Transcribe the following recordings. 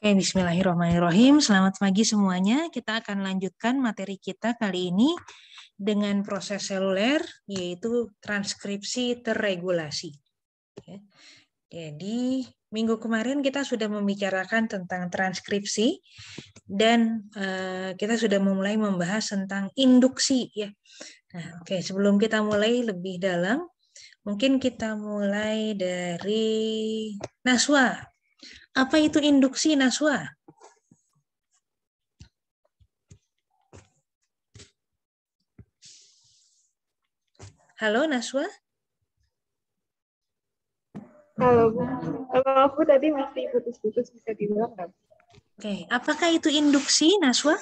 Oke, bismillahirrahmanirrahim. Selamat pagi semuanya. Kita akan lanjutkan materi kita kali ini dengan proses seluler, yaitu transkripsi terregulasi. Jadi, minggu kemarin kita sudah membicarakan tentang transkripsi dan kita sudah mulai membahas tentang induksi. Nah, oke, sebelum kita mulai lebih dalam, mungkin kita mulai dari Naswa. Apa itu induksi, Naswa? Halo, Naswa? Halo, Bu. Maaf, Bu, tadi masih putus-putus, bisa diulang nggak? Oke, apakah itu induksi, Naswa?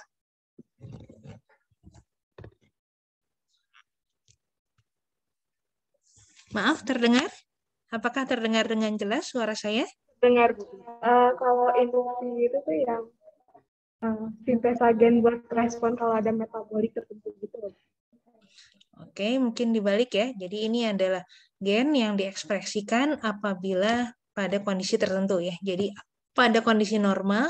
Maaf, terdengar? Apakah terdengar dengan jelas suara saya? Dengar, Bu. Kalau induksi itu tuh yang sintesa gen buat respon kalau ada metabolik tertentu gitu loh. Oke, mungkin dibalik ya. Jadi ini adalah gen yang diekspresikan apabila pada kondisi tertentu ya. Jadi pada kondisi normal,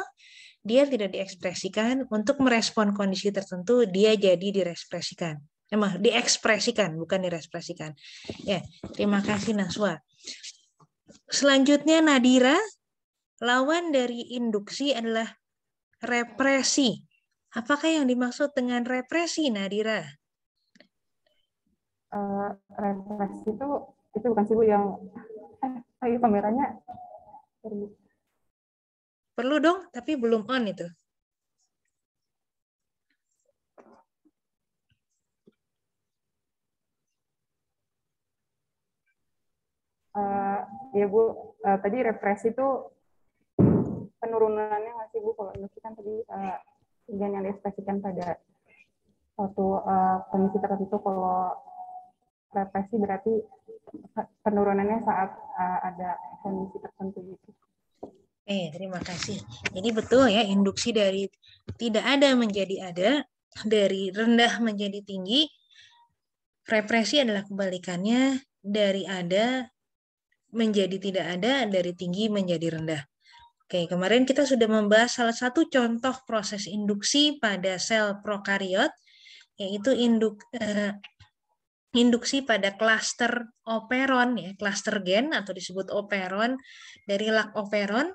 dia tidak diekspresikan. Untuk merespon kondisi tertentu, dia jadi direkspresikan. Diekspresikan, bukan direkspresikan. Ya, terima kasih Naswa. Selanjutnya Nadira, lawan dari induksi adalah represi. Apakah yang dimaksud dengan represi, Nadira? Represi itu bukan sih, Bu, yang kameranya Perlu dong, tapi belum on itu. ya, Bu. Tadi represi itu penurunannya nggak sih, Bu? Kalau induksi kan tadi gen yang diekspresikan pada suatu kondisi tertentu. Kalau represi berarti penurunannya saat ada kondisi tertentu gitu. Terima kasih. Jadi betul ya, induksi dari tidak ada menjadi ada, dari rendah menjadi tinggi. Represi adalah kebalikannya, dari ada menjadi tidak ada, dari tinggi menjadi rendah. Oke, kemarin kita sudah membahas salah satu contoh proses induksi pada sel prokariot, yaitu induksi pada klaster operon, ya, klaster gen atau disebut operon dari lak operon,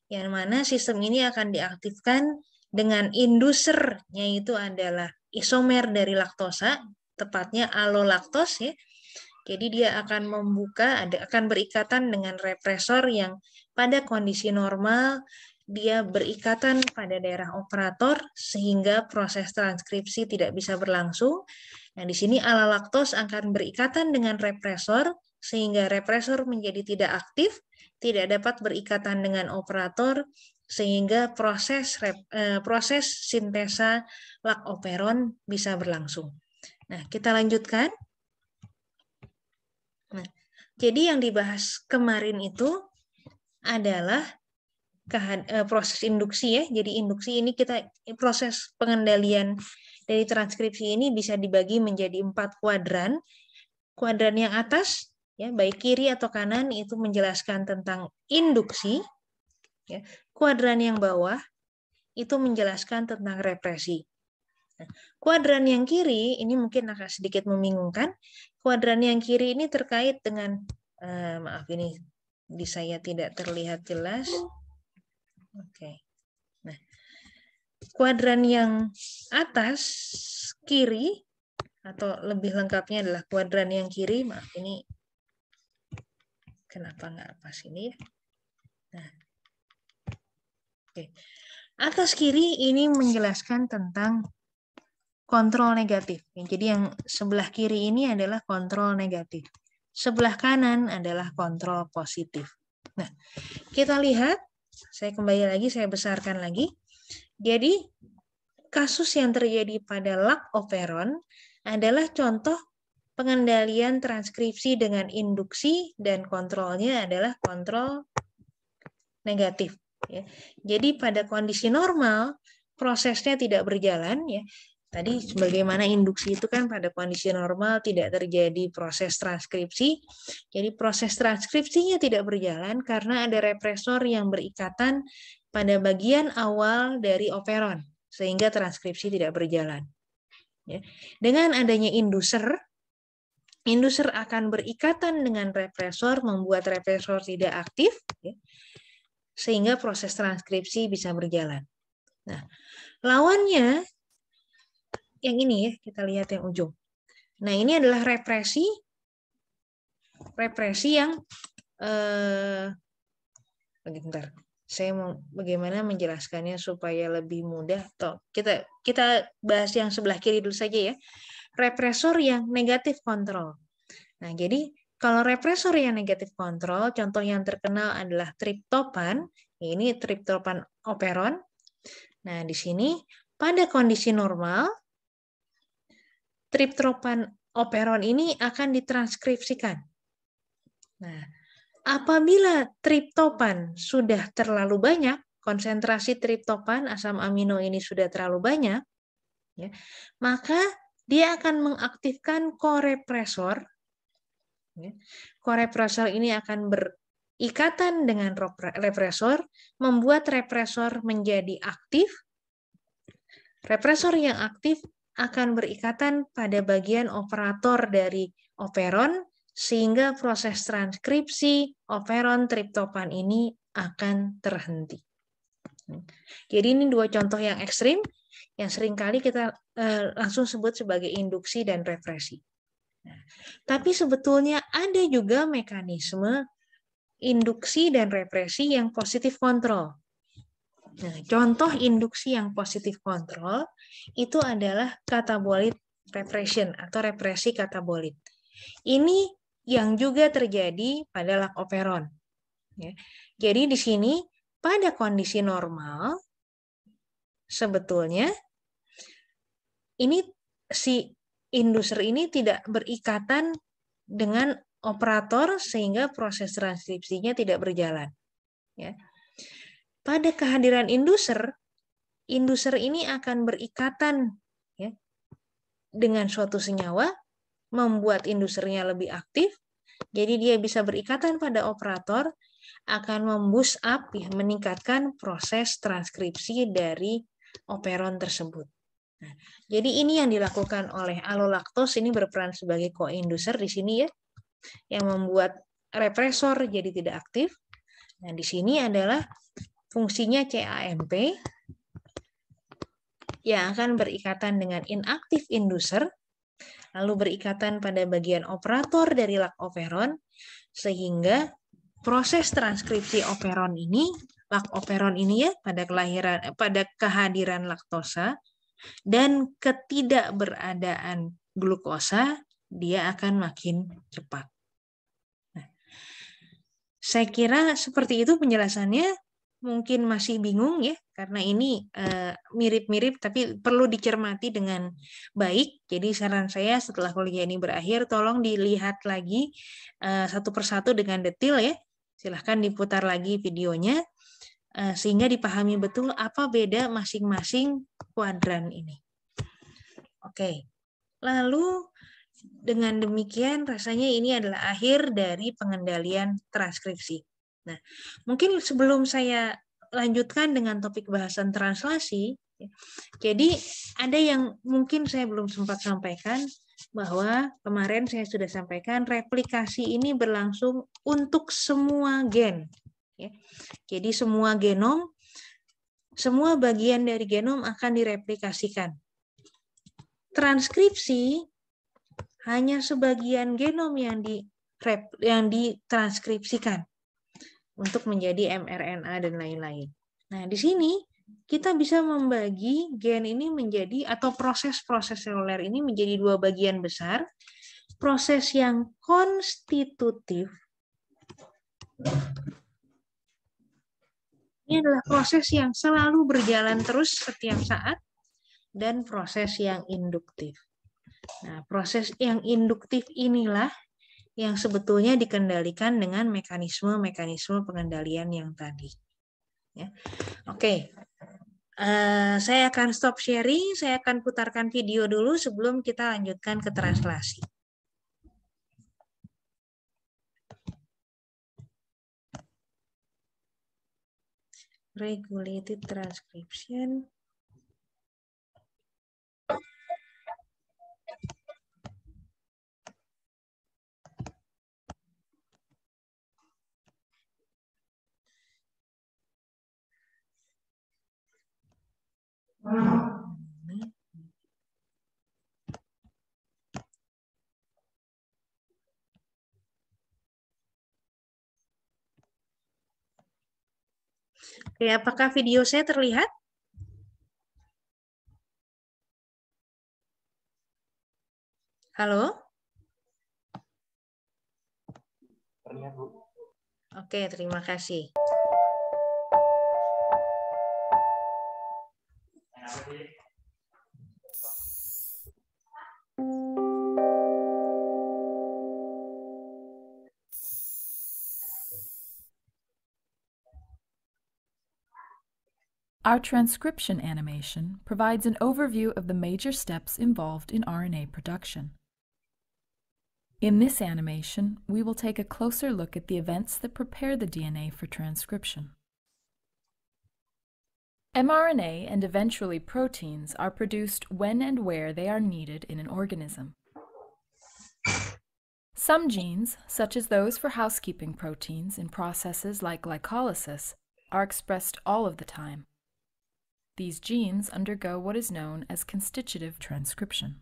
yang mana sistem ini akan diaktifkan dengan induser, yaitu adalah isomer dari laktosa, tepatnya alolaktos ya. Jadi dia akan akan berikatan dengan represor yang pada kondisi normal dia berikatan pada daerah operator sehingga proses transkripsi tidak bisa berlangsung. Nah, di sini alolaktos akan berikatan dengan represor sehingga represor menjadi tidak aktif, tidak dapat berikatan dengan operator sehingga proses sintesa lak operon bisa berlangsung. Nah, kita lanjutkan. Nah, jadi yang dibahas kemarin itu adalah proses induksi ya. Jadi induksi ini proses pengendalian dari transkripsi ini bisa dibagi menjadi 4 kuadran. Kuadran yang atas ya, baik kiri atau kanan, itu menjelaskan tentang induksi. Ya. Kuadran yang bawah itu menjelaskan tentang represi. Nah, kuadran yang kiri ini mungkin agak sedikit membingungkan. Kuadran yang kiri ini terkait dengan maaf, ini di saya tidak terlihat jelas. Oke. Nah, kuadran yang atas kiri atau lebih lengkapnya adalah kuadran yang kiri. Maaf, ini kenapa nggak pas ini ya? Nah, oke. Atas kiri ini menjelaskan tentang kontrol negatif. Jadi yang sebelah kiri ini adalah kontrol negatif. Sebelah kanan adalah kontrol positif. Nah, kita lihat, saya kembali lagi, saya besarkan lagi. Jadi, kasus yang terjadi pada lak operon adalah contoh pengendalian transkripsi dengan induksi dan kontrolnya adalah kontrol negatif. Ya. Jadi pada kondisi normal prosesnya tidak berjalan ya. Tadi sebagaimana induksi itu kan pada kondisi normal tidak terjadi proses transkripsi. Jadi proses transkripsinya tidak berjalan karena ada represor yang berikatan pada bagian awal dari operon, sehingga transkripsi tidak berjalan. Ya. Dengan adanya inducer akan berikatan dengan represor, membuat represor tidak aktif, ya, sehingga proses transkripsi bisa berjalan. Nah, lawannya yang ini ya, kita lihat yang ujung. Nah, ini adalah represi yang bentar. Saya mau bagaimana menjelaskannya supaya lebih mudah. Toh, kita bahas yang sebelah kiri dulu saja ya. Represor yang negatif kontrol. Nah, jadi kalau represor yang negatif kontrol, contoh yang terkenal adalah triptopan. Ini triptopan operon. Nah, di sini pada kondisi normal, triptopan operon ini akan ditranskripsikan. Nah, apabila triptopan sudah terlalu banyak, konsentrasi triptopan asam amino ini sudah terlalu banyak, ya, maka dia akan mengaktifkan korepresor. Ya. Korepresor ini akan berikatan dengan represor, membuat represor menjadi aktif. Represor yang aktif akan berikatan pada bagian operator dari operon, sehingga proses transkripsi operon triptopan ini akan terhenti. Jadi ini dua contoh yang ekstrim, yang seringkali kita langsung sebut sebagai induksi dan represi. Nah, tapi sebetulnya ada juga mekanisme induksi dan represi yang positif kontrol. Nah, contoh induksi yang positif kontrol itu adalah katabolit repression atau represi katabolit. Ini yang juga terjadi pada lakoperon. Ya. Jadi di sini pada kondisi normal sebetulnya ini si induser ini tidak berikatan dengan operator sehingga proses transkripsinya tidak berjalan. Ya. Pada kehadiran induser ini akan berikatan ya, dengan suatu senyawa, membuat indusernya lebih aktif, jadi dia bisa berikatan pada operator, akan memboost up, ya, meningkatkan proses transkripsi dari operon tersebut. Nah, jadi ini yang dilakukan oleh alolaktos, ini berperan sebagai co-inducer di sini ya, yang membuat represor jadi tidak aktif. Nah, di sini adalah fungsinya CAMP yang akan berikatan dengan inaktif inducer, lalu berikatan pada bagian operator dari lakoperon, sehingga proses transkripsi operon ini, lakoperon ini ya, pada kehadiran laktosa dan ketidakberadaan glukosa, dia akan makin cepat. Nah, saya kira seperti itu penjelasannya. Mungkin masih bingung ya, karena ini mirip-mirip tapi perlu dicermati dengan baik. Jadi saran saya setelah kuliah ini berakhir, tolong dilihat lagi satu persatu dengan detail ya. Silahkan diputar lagi videonya sehingga dipahami betul apa beda masing-masing kuadran ini. Oke, lalu dengan demikian rasanya ini adalah akhir dari pengendalian transkripsi. Nah, mungkin sebelum saya lanjutkan dengan topik bahasan translasi, jadi ada yang mungkin saya belum sempat sampaikan, bahwa kemarin saya sudah sampaikan replikasi ini berlangsung untuk semua gen. Jadi semua genom, semua bagian dari genom akan direplikasikan. Transkripsi hanya sebagian genom yang ditranskripsikan untuk menjadi mRNA dan lain-lain. Nah, di sini kita bisa membagi gen ini menjadi, atau proses-proses seluler ini menjadi dua bagian besar. Proses yang konstitutif, ini adalah proses yang selalu berjalan terus setiap saat, dan proses yang induktif. Nah, proses yang induktif inilah yang sebetulnya dikendalikan dengan mekanisme-mekanisme pengendalian yang tadi. Ya. Oke, saya akan stop sharing, saya akan putarkan video dulu sebelum kita lanjutkan ke translasi. Regulated transcription. Oke, apakah video saya terlihat? Halo? Terlihat, Bu. Oke, terima kasih. Our transcription animation provides an overview of the major steps involved in RNA production. In this animation, we will take a closer look at the events that prepare the DNA for transcription. mRNA and eventually proteins are produced when and where they are needed in an organism. Some genes, such as those for housekeeping proteins in processes like glycolysis, are expressed all of the time. These genes undergo what is known as constitutive transcription.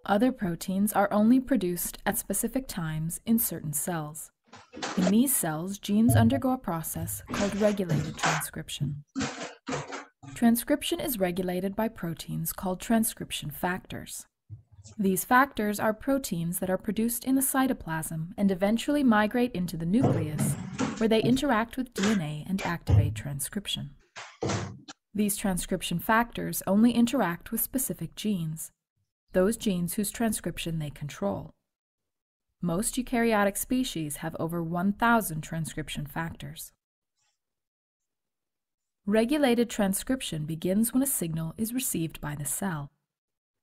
Other proteins are only produced at specific times in certain cells. In these cells, genes undergo a process called regulated transcription. Transcription is regulated by proteins called transcription factors. These factors are proteins that are produced in the cytoplasm and eventually migrate into the nucleus, where they interact with DNA and activate transcription. These transcription factors only interact with specific genes, those genes whose transcription they control. Most eukaryotic species have over 1,000 transcription factors. Regulated transcription begins when a signal is received by the cell.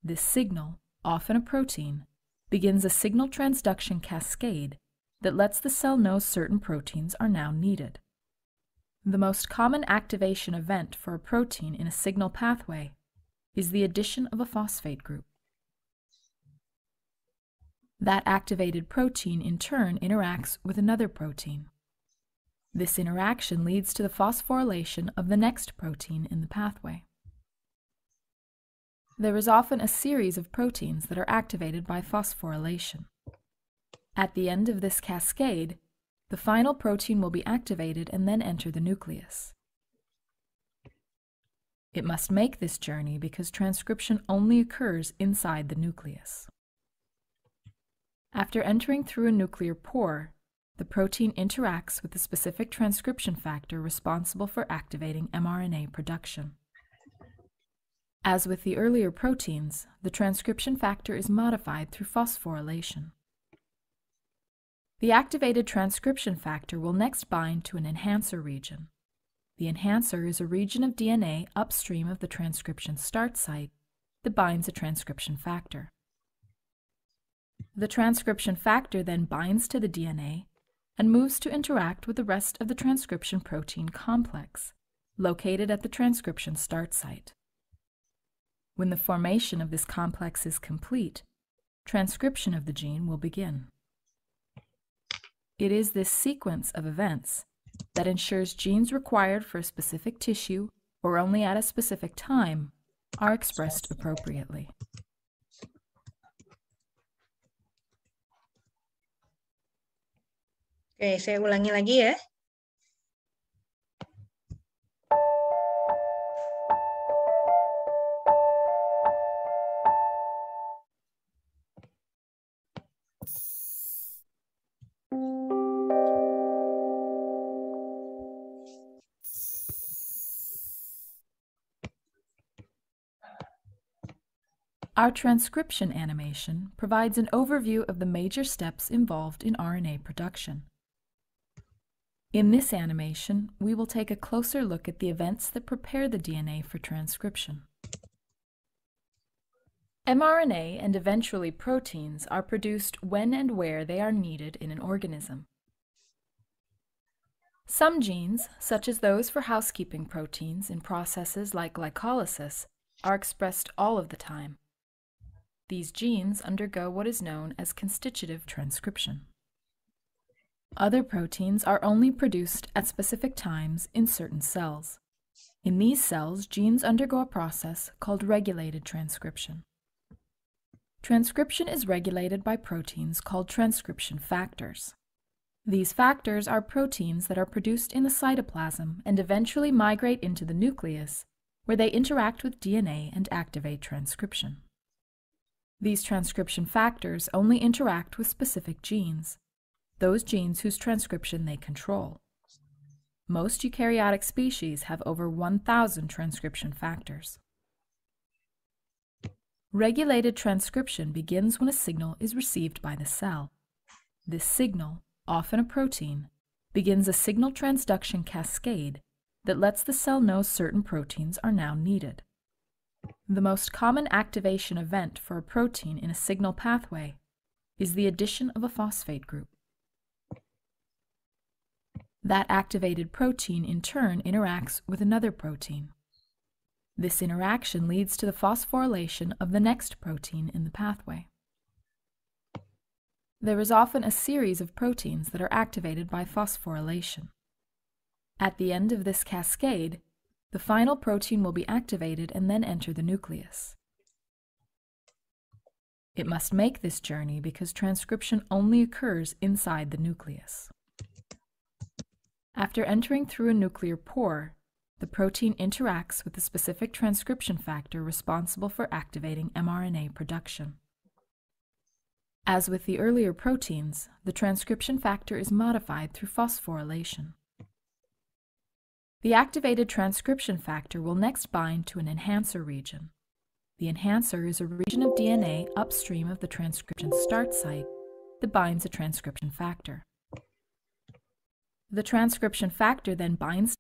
This signal, often a protein, begins a signal transduction cascade that lets the cell know certain proteins are now needed. The most common activation event for a protein in a signal pathway is the addition of a phosphate group. That activated protein in turn interacts with another protein. This interaction leads to the phosphorylation of the next protein in the pathway. There is often a series of proteins that are activated by phosphorylation. At the end of this cascade, the final protein will be activated and then enter the nucleus. It must make this journey because transcription only occurs inside the nucleus. After entering through a nuclear pore, the protein interacts with the specific transcription factor responsible for activating mRNA production. As with the earlier proteins, the transcription factor is modified through phosphorylation. The activated transcription factor will next bind to an enhancer region. The enhancer is a region of DNA upstream of the transcription start site that binds a transcription factor. The transcription factor then binds to the DNA and moves to interact with the rest of the transcription protein complex, located at the transcription start site. When the formation of this complex is complete, transcription of the gene will begin. It is this sequence of events that ensures genes required for a specific tissue or only at a specific time are expressed appropriately. Oke, saya ulangi lagi ya. Our transcription animation provides an overview of the major steps involved in RNA production. In this animation, we will take a closer look at the events that prepare the DNA for transcription. mRNA and eventually proteins are produced when and where they are needed in an organism. Some genes, such as those for housekeeping proteins in processes like glycolysis, are expressed all of the time. These genes undergo what is known as constitutive transcription. Other proteins are only produced at specific times in certain cells. In these cells, genes undergo a process called regulated transcription. Transcription is regulated by proteins called transcription factors. These factors are proteins that are produced in the cytoplasm and eventually migrate into the nucleus, where they interact with DNA and activate transcription. These transcription factors only interact with specific genes, those genes whose transcription they control. Most eukaryotic species have over 1,000 transcription factors. Regulated transcription begins when a signal is received by the cell. This signal, often a protein, begins a signal transduction cascade that lets the cell know certain proteins are now needed. The most common activation event for a protein in a signal pathway is the addition of a phosphate group. That activated protein in turn interacts with another protein. This interaction leads to the phosphorylation of the next protein in the pathway. There is often a series of proteins that are activated by phosphorylation. At the end of this cascade, the final protein will be activated and then enter the nucleus. It must make this journey because transcription only occurs inside the nucleus. After entering through a nuclear pore, the protein interacts with the specific transcription factor responsible for activating mRNA production. As with the earlier proteins, the transcription factor is modified through phosphorylation. The activated transcription factor will next bind to an enhancer region. The enhancer is a region of DNA upstream of the transcription start site that binds a transcription factor. The transcription factor then binds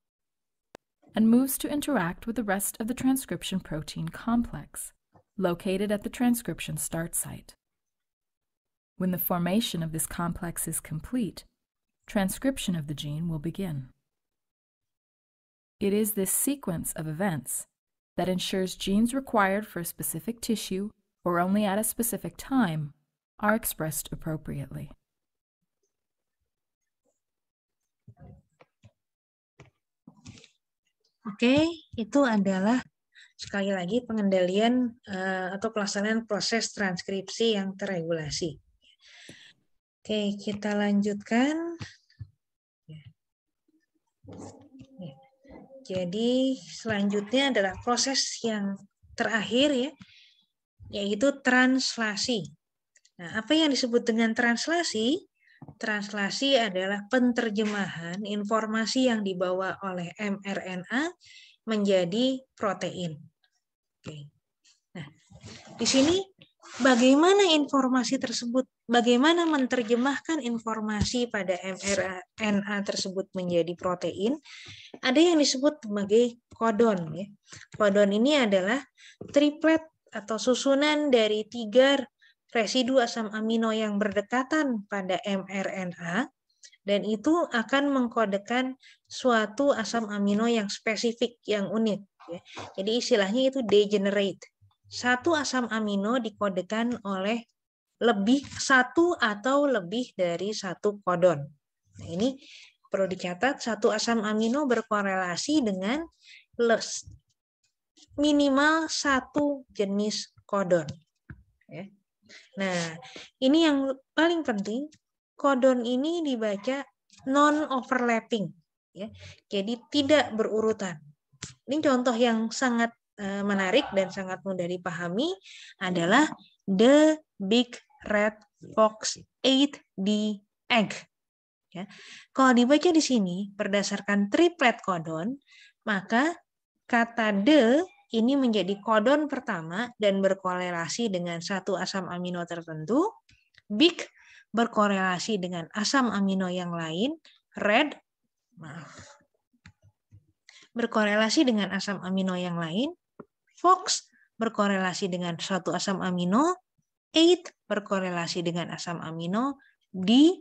and moves to interact with the rest of the transcription protein complex, located at the transcription start site. When the formation of this complex is complete, transcription of the gene will begin. It is this sequence of events that ensures genes required for a specific tissue or only at a specific time are expressed appropriately. Oke, itu adalah sekali lagi pengendalian atau pelaksanaan proses transkripsi yang terregulasi. Oke, kita lanjutkan. Jadi selanjutnya adalah proses yang terakhir ya, yaitu translasi. Nah, apa yang disebut dengan translasi? Translasi adalah penterjemahan informasi yang dibawa oleh mRNA menjadi protein. Oke. Nah, di sini bagaimana informasi tersebut, bagaimana menerjemahkan informasi pada mRNA tersebut menjadi protein? Ada yang disebut sebagai kodon. Ya. Kodon ini adalah triplet atau susunan dari 3 residu asam amino yang berdekatan pada mRNA, dan itu akan mengkodekan suatu asam amino yang spesifik, yang unik. Ya. Jadi istilahnya itu degenerate. Satu asam amino dikodekan oleh satu atau lebih dari satu kodon. Nah, ini perlu dicatat, satu asam amino berkorelasi dengan minimal satu jenis kodon. Ya. Nah, ini yang paling penting, kodon ini dibaca non-overlapping. Ya. Jadi tidak berurutan. Ini contoh yang sangat menarik dan sangat mudah dipahami adalah the big red fox ate the egg. Ya. Kalau dibaca di sini berdasarkan triplet kodon, maka kata the ini menjadi kodon pertama dan berkorelasi dengan satu asam amino tertentu. Big berkorelasi dengan asam amino yang lain. Red berkorelasi dengan asam amino yang lain. Fox berkorelasi dengan satu asam amino. 8 berkorelasi dengan asam amino. D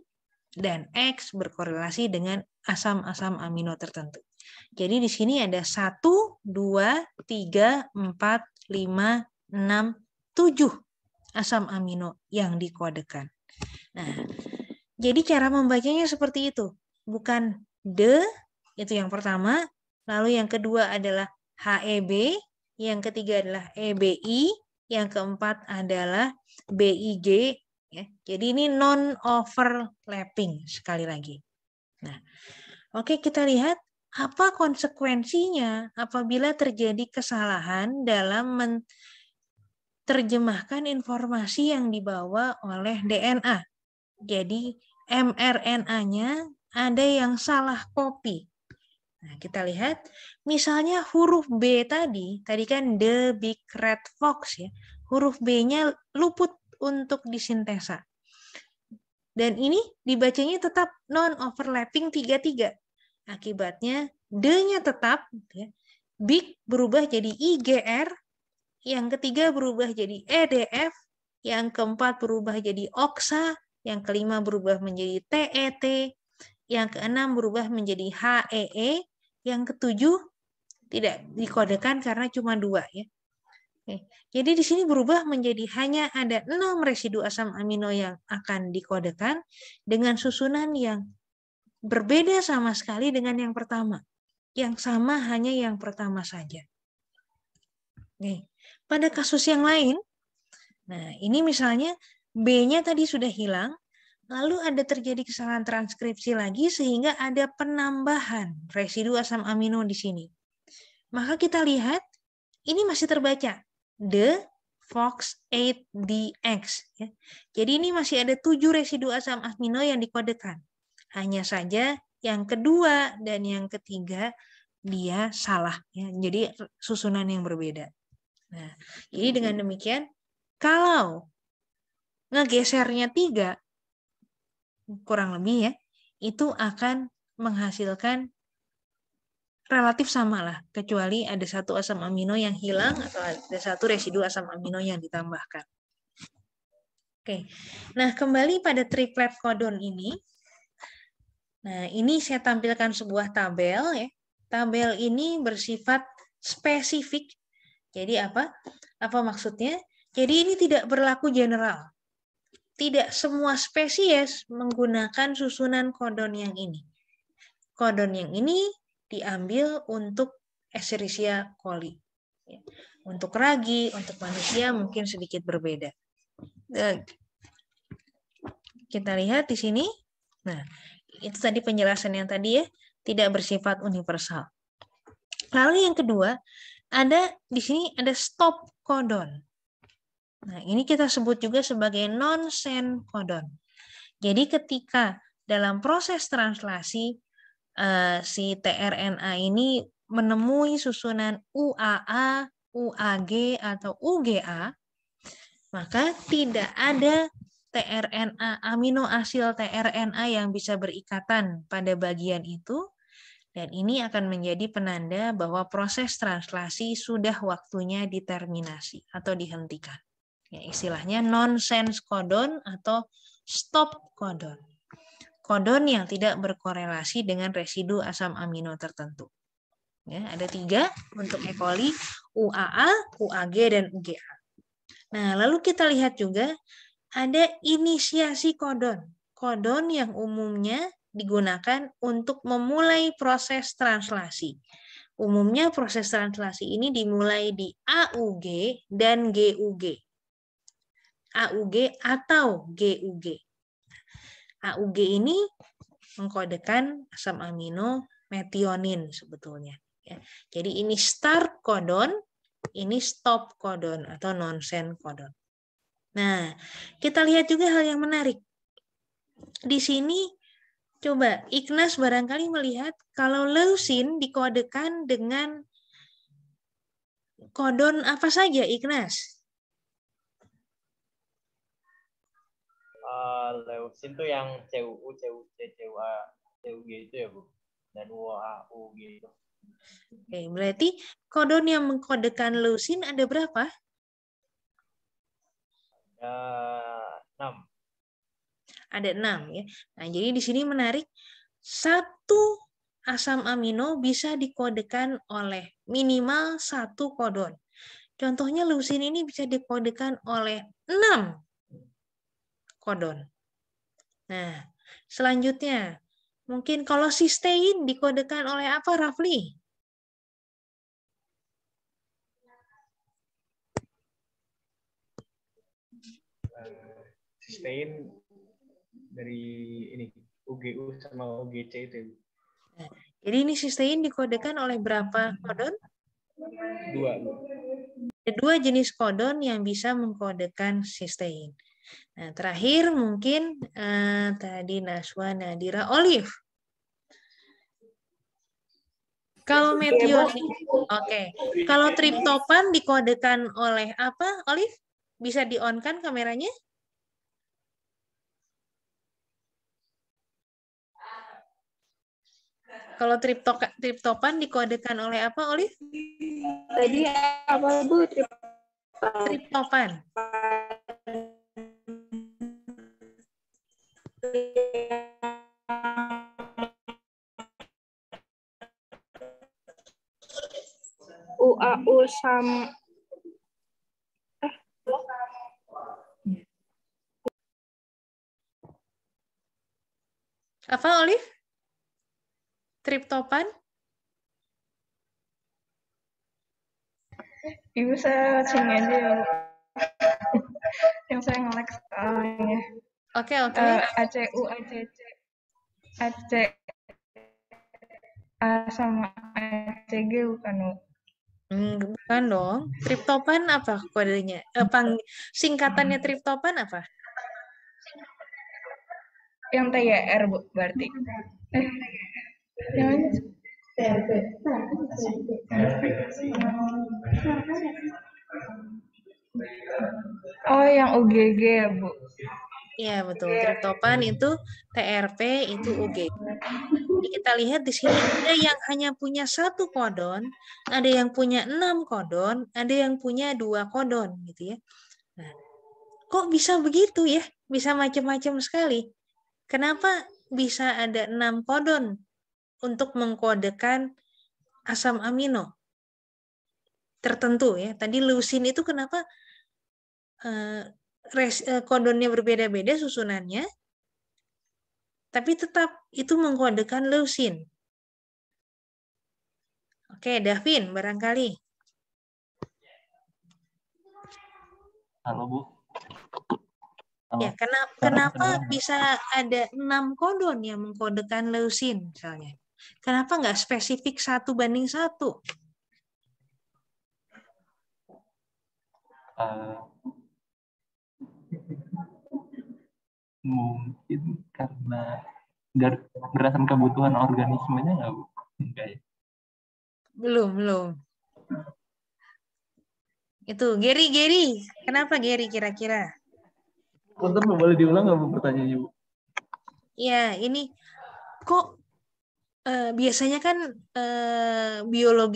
dan X berkorelasi dengan asam-asam amino tertentu. Jadi di sini ada 1, 2, 3, 4, 5, 6, 7 asam amino yang dikodekan. Nah, jadi cara membacanya seperti itu. Bukan D, itu yang pertama. Lalu yang kedua adalah HEB. Yang ketiga adalah EBI. Yang keempat adalah BIG. Ya. Jadi ini non-overlapping sekali lagi. Nah, oke, kita lihat apa konsekuensinya apabila terjadi kesalahan dalam menerjemahkan informasi yang dibawa oleh DNA. Jadi mRNA-nya ada yang salah copy. Nah, kita lihat misalnya huruf B tadi kan the big red fox ya. Huruf B-nya luput untuk disintesa. Dan ini dibacanya tetap non-overlapping 3-3. Akibatnya D-nya tetap, ya, big berubah jadi IGR, yang ketiga berubah jadi EDF, yang keempat berubah jadi OXA, yang kelima berubah menjadi TET, yang keenam berubah menjadi HEE, yang ketujuh tidak dikodekan karena cuma 2 ya. Oke. Jadi di sini berubah menjadi hanya ada 6 residu asam amino yang akan dikodekan dengan susunan yang berbeda sama sekali dengan yang pertama. Yang sama hanya yang pertama saja. Oke. Pada kasus yang lain, nah ini misalnya B-nya tadi sudah hilang, lalu ada terjadi kesalahan transkripsi lagi sehingga ada penambahan residu asam amino di sini. Maka kita lihat ini masih terbaca the FOX8DX. Ya. Jadi ini masih ada 7 residu asam amino yang dikodekan. Hanya saja yang kedua dan yang ketiga dia salah. Ya. Jadi susunan yang berbeda. Nah, jadi dengan demikian kalau ngegesernya 3 kurang lebih ya, itu akan menghasilkan relatif sama lah, kecuali ada 1 asam amino yang hilang atau ada 1 residu asam amino yang ditambahkan. Oke, nah kembali pada triplet codon ini. Nah ini saya tampilkan sebuah tabel ya. Tabel ini bersifat spesifik. Jadi apa? Apa maksudnya? Jadi ini tidak berlaku general. Tidak semua spesies menggunakan susunan codon yang ini. Codon yang ini diambil untuk Escherichia coli. Untuk ragi, untuk manusia mungkin sedikit berbeda. Kita lihat di sini. Nah, itu tadi penjelasan yang tadi ya, tidak bersifat universal. Lalu yang kedua, ada di sini ada stop codon. Nah, ini kita sebut juga sebagai non-sense codon. Jadi ketika dalam proses translasi si tRNA ini menemui susunan UAA, UAG, atau UGA, maka tidak ada tRNA, amino asil tRNA yang bisa berikatan pada bagian itu, dan ini akan menjadi penanda bahwa proses translasi sudah waktunya diterminasi atau dihentikan. Ya, istilahnya non-sense codon atau stop codon. Codon yang tidak berkorelasi dengan residu asam amino tertentu. Ya, ada 3 untuk E. coli, UAA, UAG, dan UGA. Nah, lalu kita lihat juga ada inisiasi codon. Codon yang umumnya digunakan untuk memulai proses translasi. Umumnya proses translasi ini dimulai di AUG dan GUG. AUG atau GUG. AUG ini mengkodekan asam amino metionin sebetulnya. Ya. Jadi ini start codon, ini stop codon atau nonsense codon. Nah, kita lihat juga hal yang menarik. Di sini coba Ignas barangkali melihat kalau leucin dikodekan dengan kodon apa saja, Ignas? Leucin tuh yang CUU, CUC, CUA, CUG itu ya Bu, dan UAU gitu. Oke, berarti kodon yang mengkodekan leucin ada berapa? Ada 6. Ada 6 ya. Nah, jadi di sini menarik, satu asam amino bisa dikodekan oleh minimal 1 kodon. Contohnya leusin ini bisa dikodekan oleh 6 kodon. Nah, selanjutnya, mungkin kalau sistein dikodekan oleh apa, Rafli? Sistein dari ini UGU sama UGC itu. Nah, jadi ini sistein dikodekan oleh berapa kodon? 2. Ada 2 jenis kodon yang bisa mengkodekan sistein. Nah, terakhir mungkin tadi Naswa, Nadira, Olive. Kalau metionin, oke. Kalau triptopan dikodekan oleh apa, Olive? Bisa di-on-kan kameranya? Kalau triptopan dikodekan oleh apa, Olive? Tadi apa Bu? Triptopan. UAU sama Apa, Olive? Triptopan? Ibu saya sini aja ya. Yang saya nge-lag soalnya. Oke. ACU, ACC, AC A sama ACG bukan Bu? Bukan dong. Triptopan apa kodenya? Singkatannya triptopan apa? Yang TYR Bu berarti. Yang mana? Oh, yang UGG ya Bu. Iya, betul. Triptopan itu TRP, itu UGG. Jadi kita lihat di sini ada yang hanya punya 1 kodon, ada yang punya 6 kodon, ada yang punya 2 kodon, gitu ya. Nah, kok bisa begitu ya? Bisa macam-macam sekali. Kenapa bisa ada 6 kodon untuk mengkodekan asam amino tertentu ya? Tadi leusin itu kenapa kodonnya berbeda-beda susunannya, tapi tetap itu mengkodekan leusin. Oke, Davin, barangkali. Halo Bu. Halo. Ya, kenapa bisa ada 6 kodon yang mengkodekan leusin misalnya? Kenapa nggak spesifik 1:1? Mungkin karena berdasarkan kebutuhan organismenya nggak Bu? Enggak ya? Belum. Itu Gary, kenapa Gary kira-kira? Bentar, boleh diulang nggak Bu pertanyaannya Bu? Ya, ini kok biasanya kan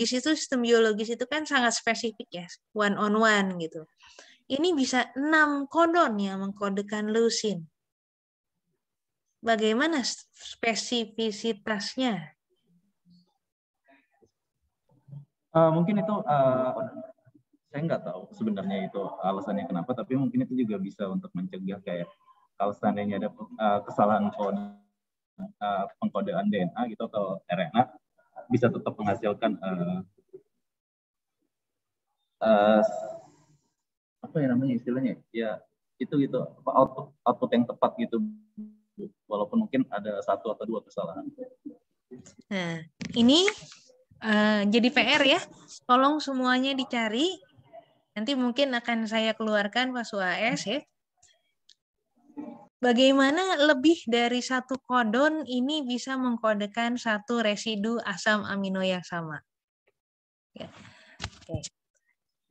sistem biologis itu kan sangat spesifik ya, one on one gitu. Ini bisa 6 kodon yang mengkodekan leusin. Bagaimana spesifisitasnya? Mungkin itu saya nggak tahu sebenarnya itu alasannya kenapa, tapi mungkin itu juga bisa untuk mencegah kayak kalau seandainya ada kesalahan kode pengkodean DNA gitu atau RNA bisa tetap menghasilkan apa ya namanya istilahnya ya itu gitu output yang tepat gitu walaupun mungkin ada 1 atau 2 kesalahan. Nah, ini jadi PR ya. Tolong semuanya dicari. Nanti mungkin akan saya keluarkan pas UAS ya. Bagaimana lebih dari 1 kodon ini bisa mengkodekan 1 residu asam amino yang sama. Ya. Oke.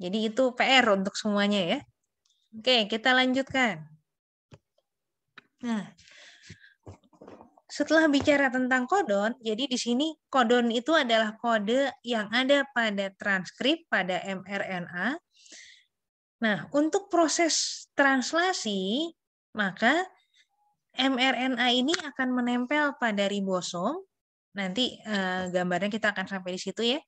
Jadi itu PR untuk semuanya ya. Oke, kita lanjutkan. Nah, setelah bicara tentang kodon, jadi di sini kodon itu adalah kode yang ada pada transkrip pada mRNA. Nah, untuk proses translasi, maka mRNA ini akan menempel pada ribosom. Nanti gambarnya kita akan sampai di situ ya.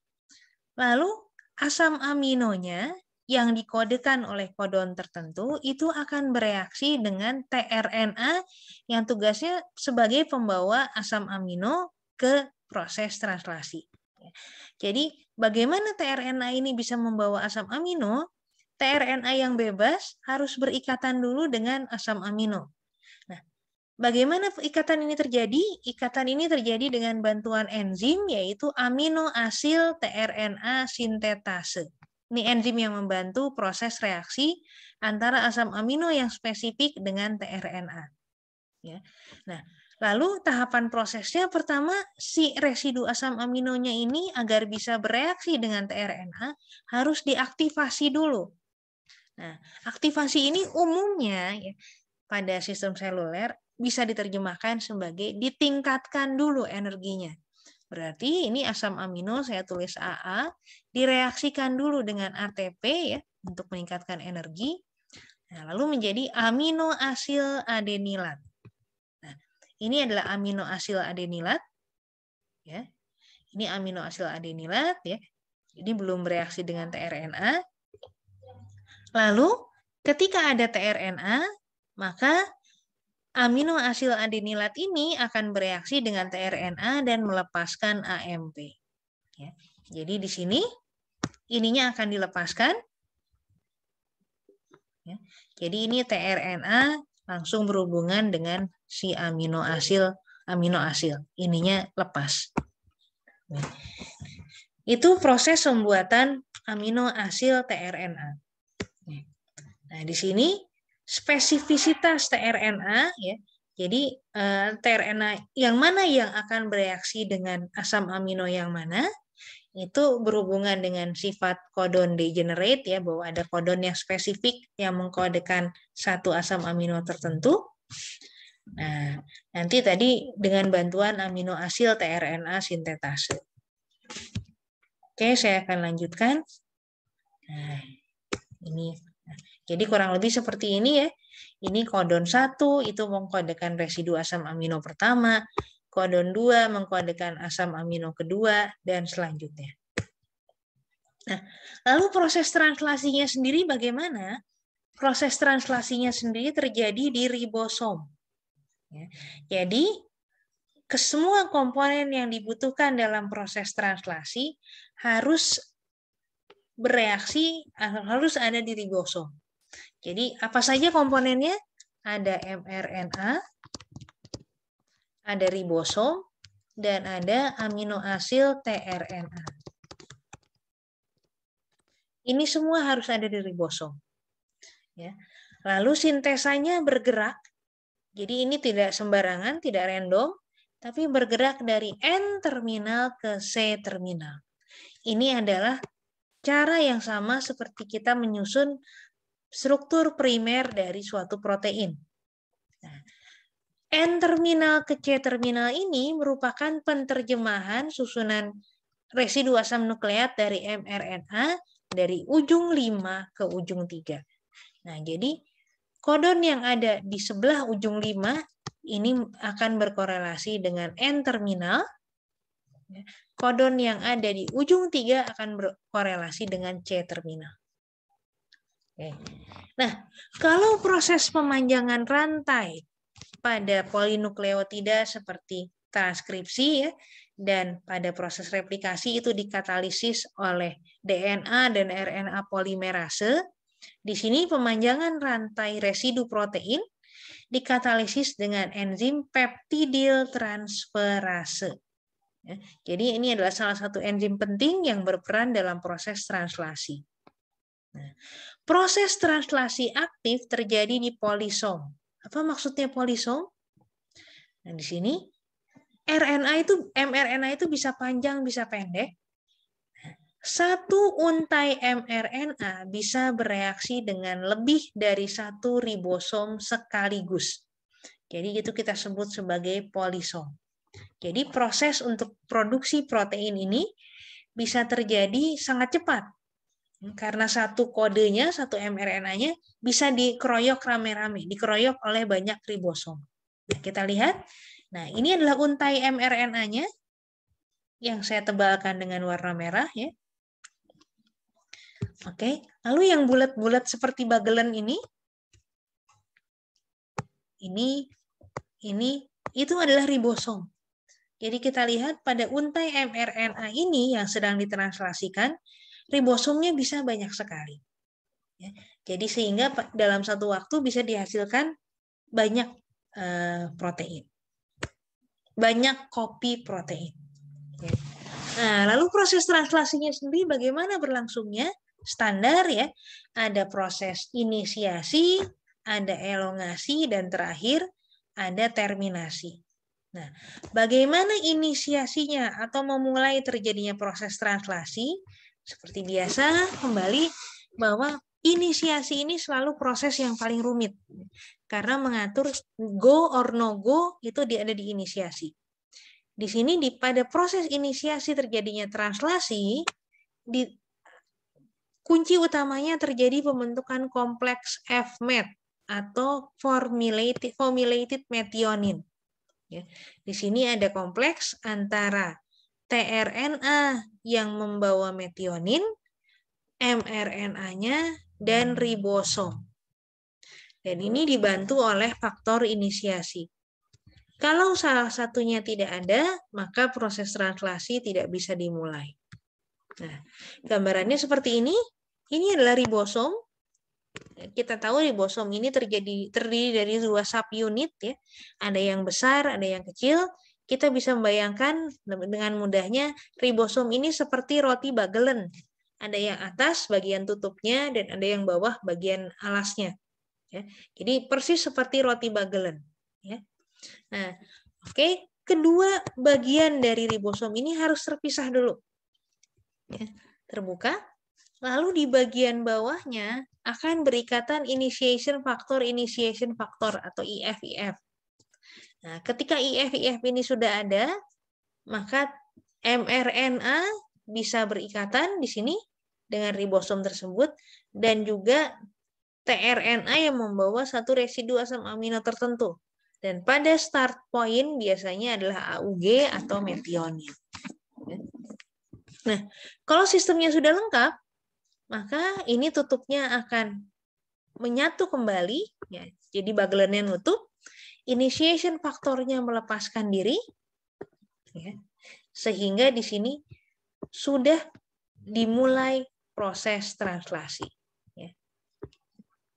Lalu asam aminonya yang dikodekan oleh kodon tertentu itu akan bereaksi dengan tRNA yang tugasnya sebagai pembawa asam amino ke proses translasi. Jadi bagaimana tRNA ini bisa membawa asam amino? tRNA yang bebas harus berikatan dulu dengan asam amino. Nah, bagaimana ikatan ini terjadi? Ikatan ini terjadi dengan bantuan enzim, yaitu aminoasil tRNA sintetase. Ini enzim yang membantu proses reaksi antara asam amino yang spesifik dengan tRNA. Ya. Nah, lalu tahapan prosesnya pertama, si residu asam aminonya ini agar bisa bereaksi dengan tRNA harus diaktifasi dulu. Nah, aktivasi ini umumnya ya, pada sistem seluler bisa diterjemahkan sebagai ditingkatkan dulu energinya. Berarti ini asam amino, saya tulis AA, direaksikan dulu dengan ATP ya untuk meningkatkan energi. Nah, lalu menjadi aminoasil adenilat. Nah, ini adalah aminoasil adenilat ya. Ini aminoasil adenilat ya. Jadi belum bereaksi dengan tRNA. Lalu ketika ada tRNA, maka aminoasil adenilat ini akan bereaksi dengan tRNA dan melepaskan AMP. Ya. Jadi di sini ininya akan dilepaskan. Ya. Jadi ini tRNA langsung berhubungan dengan si aminoasil. Ininya lepas. Ya. Itu proses pembuatan aminoasil tRNA. Nah, di sini spesifisitas tRNA ya. Jadi tRNA yang mana yang akan bereaksi dengan asam amino yang mana itu berhubungan dengan sifat kodon degenerate ya, bahwa ada kodon yang spesifik yang mengkodekan satu asam amino tertentu. Nah, nanti tadi dengan bantuan aminoasil tRNA sintetase. Oke, saya akan lanjutkan. Nah, ini. Jadi kurang lebih seperti ini ya. Ini kodon 1 itu mengkodekan residu asam amino pertama, kodon 2 mengkodekan asam amino kedua, dan selanjutnya. Nah, lalu proses translasinya sendiri bagaimana? Proses translasinya sendiri terjadi di ribosom. Ya. Jadi, semua komponen yang dibutuhkan dalam proses translasi harus bereaksi, harus ada di ribosom. Jadi apa saja komponennya? Ada mRNA, ada ribosom, dan ada aminoasil tRNA. Ini semua harus ada di ribosom. Ya. Lalu sintesanya bergerak. Jadi ini tidak sembarangan, tidak random, tapi bergerak dari N terminal ke C terminal. Ini adalah cara yang sama seperti kita menyusun struktur primer dari suatu protein. Nah, N terminal ke C terminal ini merupakan penerjemahan susunan residu asam nukleat dari mRNA dari ujung 5 ke ujung 3. Nah, jadi kodon yang ada di sebelah ujung 5 ini akan berkorelasi dengan N terminal. Kodon yang ada di ujung 3 akan berkorelasi dengan C terminal. Oke. Nah, kalau proses pemanjangan rantai pada polinukleotida seperti transkripsi ya, dan pada proses replikasi itu dikatalisis oleh DNA dan RNA polimerase, di sini pemanjangan rantai residu protein dikatalisis dengan enzim peptidyl transferase. Ya, jadi ini adalah salah satu enzim penting yang berperan dalam proses translasi. Nah, proses translasi aktif terjadi di polisom. Apa maksudnya polisom? Nah, di sini mRNA itu bisa panjang, bisa pendek. Satu untai mRNA bisa bereaksi dengan lebih dari satu ribosom sekaligus. Jadi itu kita sebut sebagai polisom. Jadi proses untuk produksi protein ini bisa terjadi sangat cepat. Karena satu kodenya, satu mRNA-nya bisa dikeroyok rame-rame, dikeroyok oleh banyak ribosom. Nah, kita lihat. Nah, ini adalah untai mRNA-nya yang saya tebalkan dengan warna merah ya. Oke, lalu yang bulat-bulat seperti bagelen ini itu adalah ribosom. Jadi kita lihat pada untai mRNA ini yang sedang ditranslasikan, ribosomnya bisa banyak sekali. Ya, jadi sehingga dalam satu waktu bisa dihasilkan banyak protein. Banyak kopi protein. Nah, lalu proses translasinya sendiri bagaimana berlangsungnya? Standar ya, ada proses inisiasi, ada elongasi, dan terakhir ada terminasi. Nah, bagaimana inisiasinya atau memulai terjadinya proses translasi? Seperti biasa, kembali bahwa inisiasi ini selalu proses yang paling rumit. Karena mengatur go or no go itu ada di inisiasi. Di sini pada proses inisiasi terjadinya translasi, kunci utamanya terjadi pembentukan kompleks FMET atau formulated methionine. Ya, di sini ada kompleks antara tRNA yang membawa metionin, mRNA-nya, dan ribosom. Dan ini dibantu oleh faktor inisiasi. Kalau salah satunya tidak ada, maka proses translasi tidak bisa dimulai. Nah, gambarannya seperti ini. Ini adalah ribosom. Kita tahu ribosom ini terdiri dari 2 subunit ya. Ada yang besar, ada yang kecil. Kita bisa membayangkan dengan mudahnya ribosom ini seperti roti bagelen. Ada yang atas bagian tutupnya dan ada yang bawah bagian alasnya. Ya. Jadi persis seperti roti bagelen. Ya. Nah, oke, kedua bagian dari ribosom ini harus terpisah dulu. Ya, terbuka. Lalu di bagian bawahnya akan berikatan initiation factor atau IF-IF. Nah, ketika IF-IF ini sudah ada, maka mRNA bisa berikatan di sini dengan ribosom tersebut dan juga tRNA yang membawa satu residu asam amino tertentu. Dan pada start point biasanya adalah AUG atau metionin. Nah, kalau sistemnya sudah lengkap, maka ini tutupnya akan menyatu kembali, ya, jadi bagelannya nutup, initiation faktornya melepaskan diri, ya, sehingga di sini sudah dimulai proses translasi. Ya.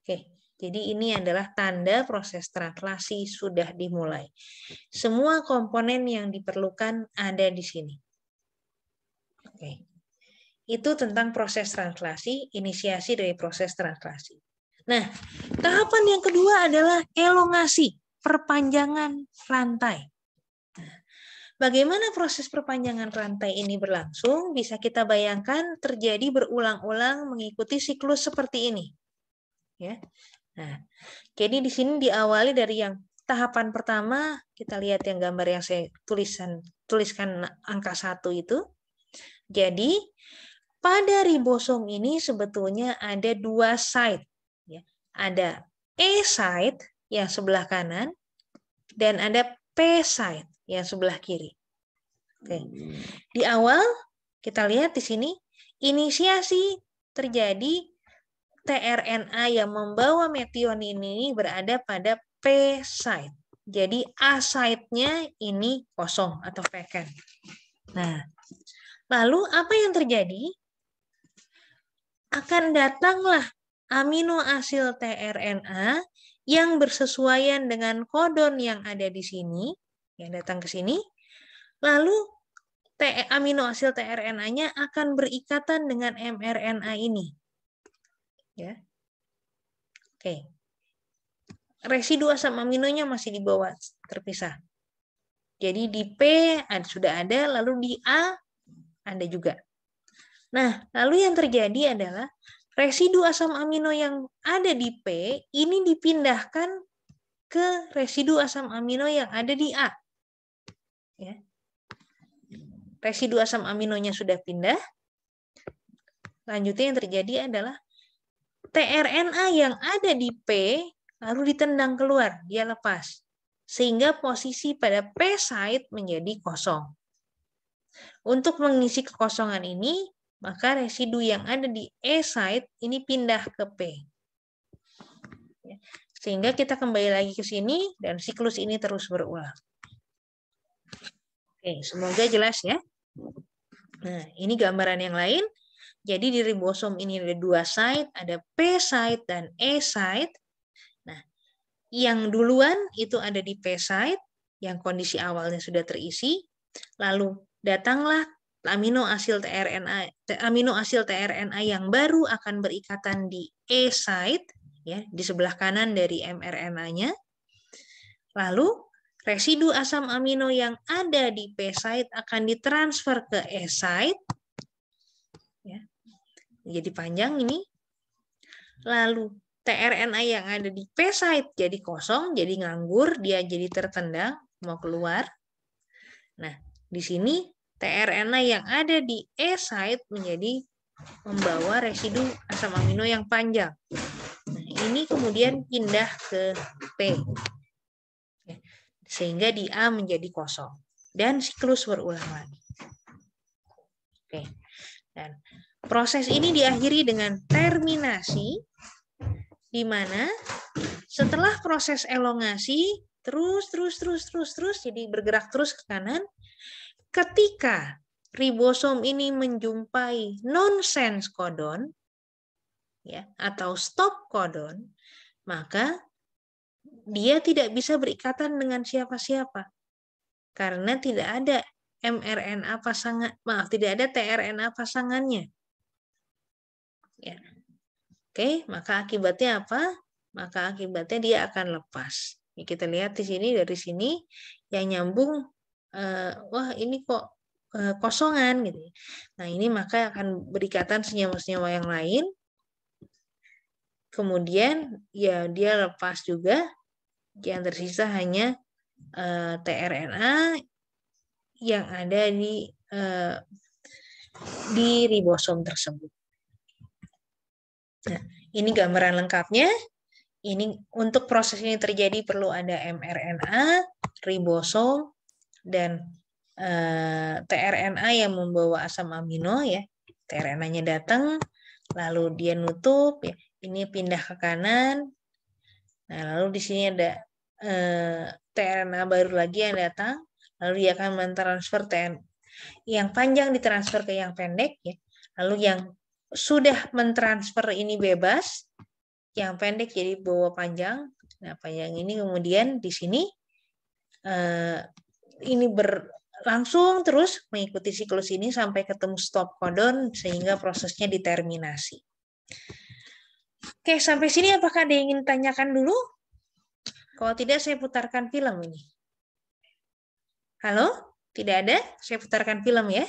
Oke, jadi ini adalah tanda proses translasi sudah dimulai. Semua komponen yang diperlukan ada di sini. Oke. Itu tentang proses translasi, inisiasi dari proses translasi. Nah, tahapan yang kedua adalah elongasi, perpanjangan rantai. Nah, bagaimana proses perpanjangan rantai ini berlangsung? Bisa kita bayangkan terjadi berulang-ulang mengikuti siklus seperti ini. Ya. Nah, jadi di sini diawali dari yang tahapan pertama, kita lihat yang gambar yang saya tuliskan angka 1 itu. Jadi, pada ribosom ini sebetulnya ada 2 site. Ya. Ada E site yang sebelah kanan dan ada P site yang sebelah kiri. Oke. Di awal kita lihat di sini inisiasi terjadi tRNA yang membawa metionin ini berada pada P site. Jadi A site-nya ini kosong atau vacant. Nah, lalu apa yang terjadi? Akan datanglah amino asid tRNA yang bersesuaian dengan kodon yang ada di sini, yang datang ke sini. Lalu amino asid tRNA-nya akan berikatan dengan mRNA ini. Ya. Oke. Residu asam aminonya masih di bawah, terpisah. Jadi di P sudah ada, lalu di A ada juga. Nah, lalu yang terjadi adalah residu asam amino yang ada di P ini dipindahkan ke residu asam amino yang ada di A. Ya. Residu asam aminonya sudah pindah. Lanjutnya yang terjadi adalah tRNA yang ada di P lalu ditendang keluar, dia lepas. sehingga posisi pada P site menjadi kosong. Untuk mengisi kekosongan ini, maka residu yang ada di E site ini pindah ke P. Sehingga kita kembali lagi ke sini dan siklus ini terus berulang. Oke, semoga jelas ya. Nah, ini gambaran yang lain. Jadi di ribosom ini ada 2 site, ada P site dan E site. Nah, yang duluan itu ada di P site, yang kondisi awalnya sudah terisi. Lalu datanglah amino asil tRNA yang baru akan berikatan di E site, ya, di sebelah kanan dari mRNA-nya. Lalu residu asam amino yang ada di P site akan ditransfer ke E site, ya. Jadi panjang ini. Lalu tRNA yang ada di P site jadi kosong, jadi nganggur, dia jadi tertendang, mau keluar. Nah, di sini tRNA yang ada di E site menjadi membawa residu asam amino yang panjang. Nah, ini kemudian pindah ke P. Sehingga di A menjadi kosong. Dan siklus berulang lagi. Oke. Dan proses ini diakhiri dengan terminasi, di mana setelah proses elongasi terus, jadi bergerak terus ke kanan, ketika ribosom ini menjumpai nonsense codon, ya, atau stop codon, maka dia tidak bisa berikatan dengan siapa-siapa karena tidak ada mRNA pasangan, tidak ada tRNA pasangannya. Ya. Oke, maka akibatnya apa? Maka akibatnya dia akan lepas. Ya, kita lihat di sini, dari sini yang nyambung, wah ini kok kosongan gitu. Nah, ini maka akan berikatan senyawa-senyawa yang lain. Kemudian ya dia lepas juga. Yang tersisa hanya tRNA yang ada di ribosom tersebut. Nah, ini gambaran lengkapnya. Ini untuk proses ini terjadi perlu ada mRNA, ribosom, dan tRNA yang membawa asam amino, ya. tRNA-nya datang, lalu dia nutup, ya. Ini pindah ke kanan. Nah, lalu di sini ada tRNA baru lagi yang datang, lalu dia akan mentransfer yang panjang ditransfer ke yang pendek, ya. Lalu yang sudah mentransfer ini bebas, yang pendek jadi bawa panjang. Nah, panjang ini kemudian di sini ini berlangsung terus mengikuti siklus ini sampai ketemu stop codon sehingga prosesnya diterminasi. Oke, sampai sini apakah ada yang ingin tanyakan dulu? Kalau tidak, saya putarkan film ini. Halo? Tidak ada? Saya putarkan film ya.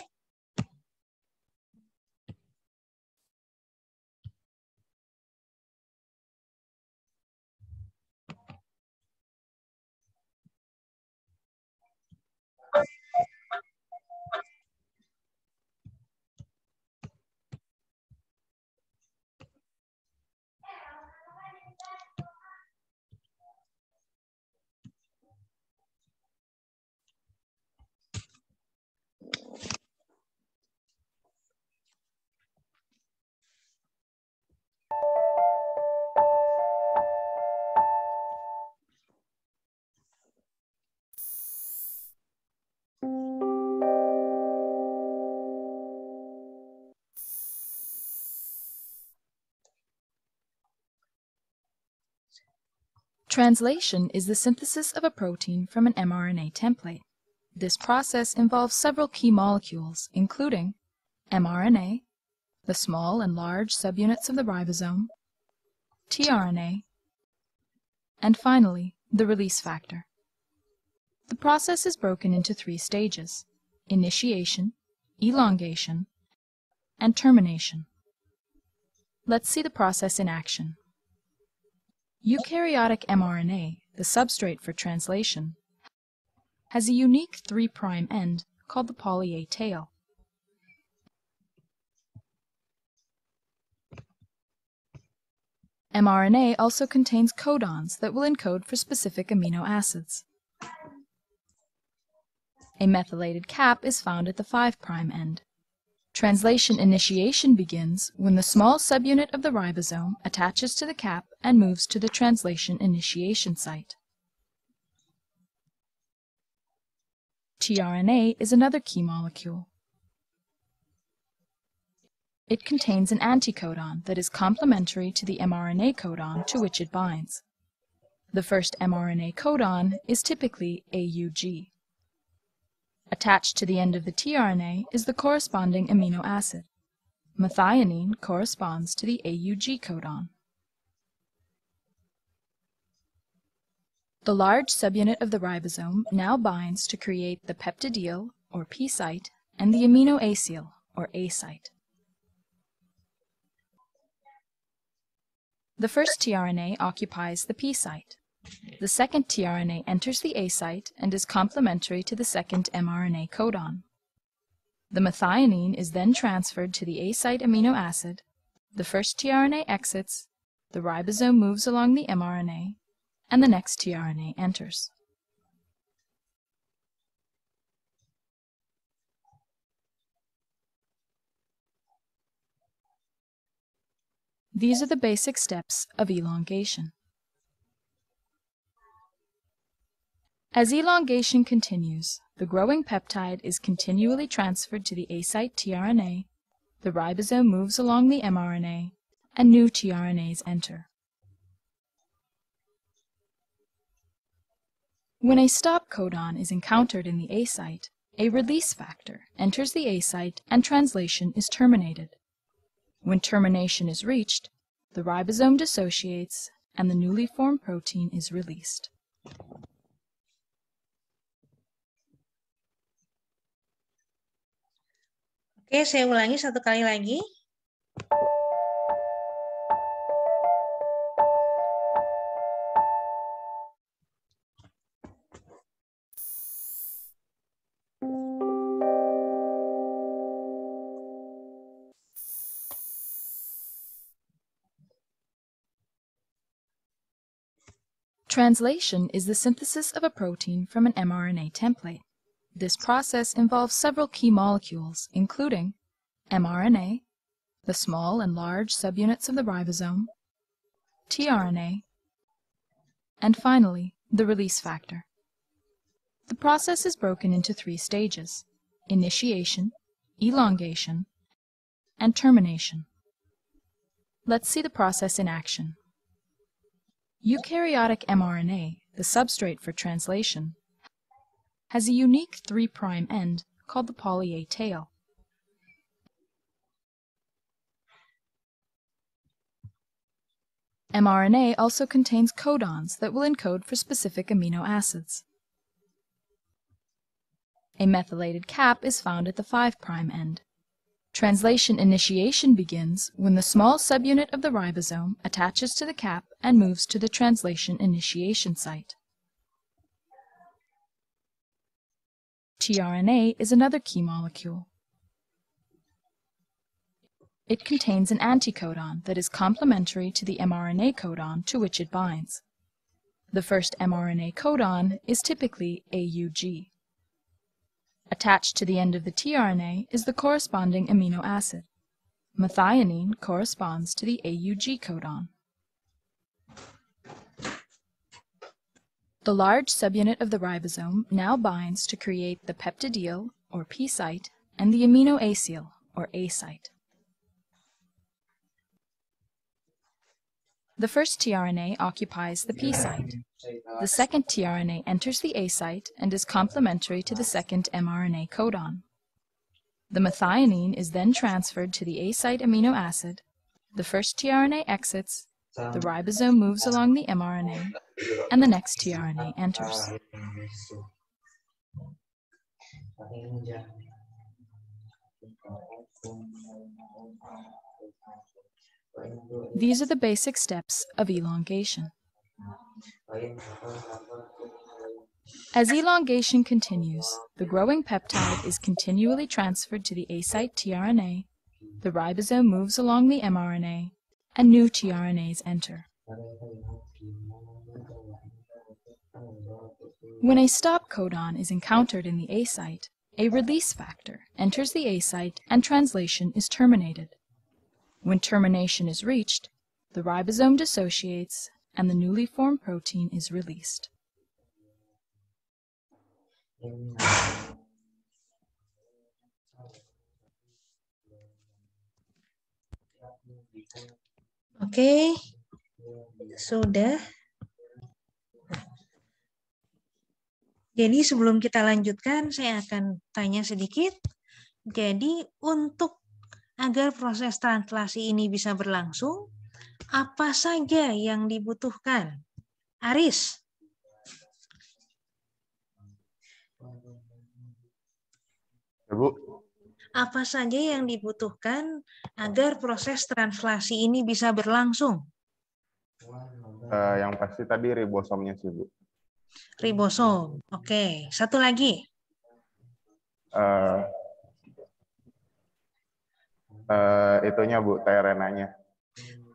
Translation is the synthesis of a protein from an mRNA template. This process involves several key molecules, including mRNA, the small and large subunits of the ribosome, tRNA, and finally, the release factor. The process is broken into 3 stages: initiation, elongation, and termination. Let's see the process in action. Eukaryotic mRNA, the substrate for translation, has a unique 3' end called the poly A tail. mRNA also contains codons that will encode for specific amino acids. A methylated cap is found at the 5' end. Translation initiation begins when the small subunit of the ribosome attaches to the cap and moves to the translation initiation site. tRNA is another key molecule. It contains an anticodon that is complementary to the mRNA codon to which it binds. The first mRNA codon is typically AUG. Attached to the end of the tRNA is the corresponding amino acid. Methionine corresponds to the AUG codon. The large subunit of the ribosome now binds to create the peptidyl, or P site, and the aminoacyl, or A site. The first tRNA occupies the P site. The second tRNA enters the A site and is complementary to the second mRNA codon. The methionine is then transferred to the A site amino acid, the first tRNA exits, the ribosome moves along the mRNA, and the next tRNA enters. These are the basic steps of elongation. As elongation continues, the growing peptide is continually transferred to the A site tRNA, the ribosome moves along the mRNA, and new tRNAs enter. When a stop codon is encountered in the A site, a release factor enters the A site and translation is terminated. When termination is reached, the ribosome dissociates and the newly formed protein is released. Oke, saya ulangi satu kali lagi. Translation is the synthesis of a protein from an mRNA template. This process involves several key molecules, including mRNA, the small and large subunits of the ribosome, tRNA, and finally, the release factor. The process is broken into 3 stages: initiation, elongation, and termination. Let's see the process in action. Eukaryotic mRNA, the substrate for translation, has a unique 3' end called the poly-A tail. mRNA also contains codons that will encode for specific amino acids. A methylated cap is found at the 5' end. Translation initiation begins when the small subunit of the ribosome attaches to the cap and moves to the translation initiation site. tRNA is another key molecule. It contains an anticodon that is complementary to the mRNA codon to which it binds. The first mRNA codon is typically AUG. Attached to the end of the tRNA is the corresponding amino acid. Methionine corresponds to the AUG codon. The large subunit of the ribosome now binds to create the peptidyl, or P site, and the aminoacyl, or A site. The first tRNA occupies the P site. The second tRNA enters the A site and is complementary to the second mRNA codon. The methionine is then transferred to the A site amino acid, the first tRNA exits, the ribosome moves along the mRNA, and the next tRNA enters. These are the basic steps of elongation. As elongation continues, the growing peptide is continually transferred to the A site tRNA, the ribosome moves along the mRNA, and new tRNAs enter. When a stop codon is encountered in the A site, a release factor enters the A site and translation is terminated. When termination is reached, the ribosome dissociates and the newly formed protein is released. Oke, sudah. Jadi sebelum kita lanjutkan, saya akan tanya sedikit. Jadi untuk agar proses translasi ini bisa berlangsung, apa saja yang dibutuhkan? Aris. Bu. Apa saja yang dibutuhkan agar proses translasi ini bisa berlangsung? Yang pasti tadi ribosomnya sih, Bu. Ribosom. Oke. Satu lagi. Itunya, Bu, tRNA-nya.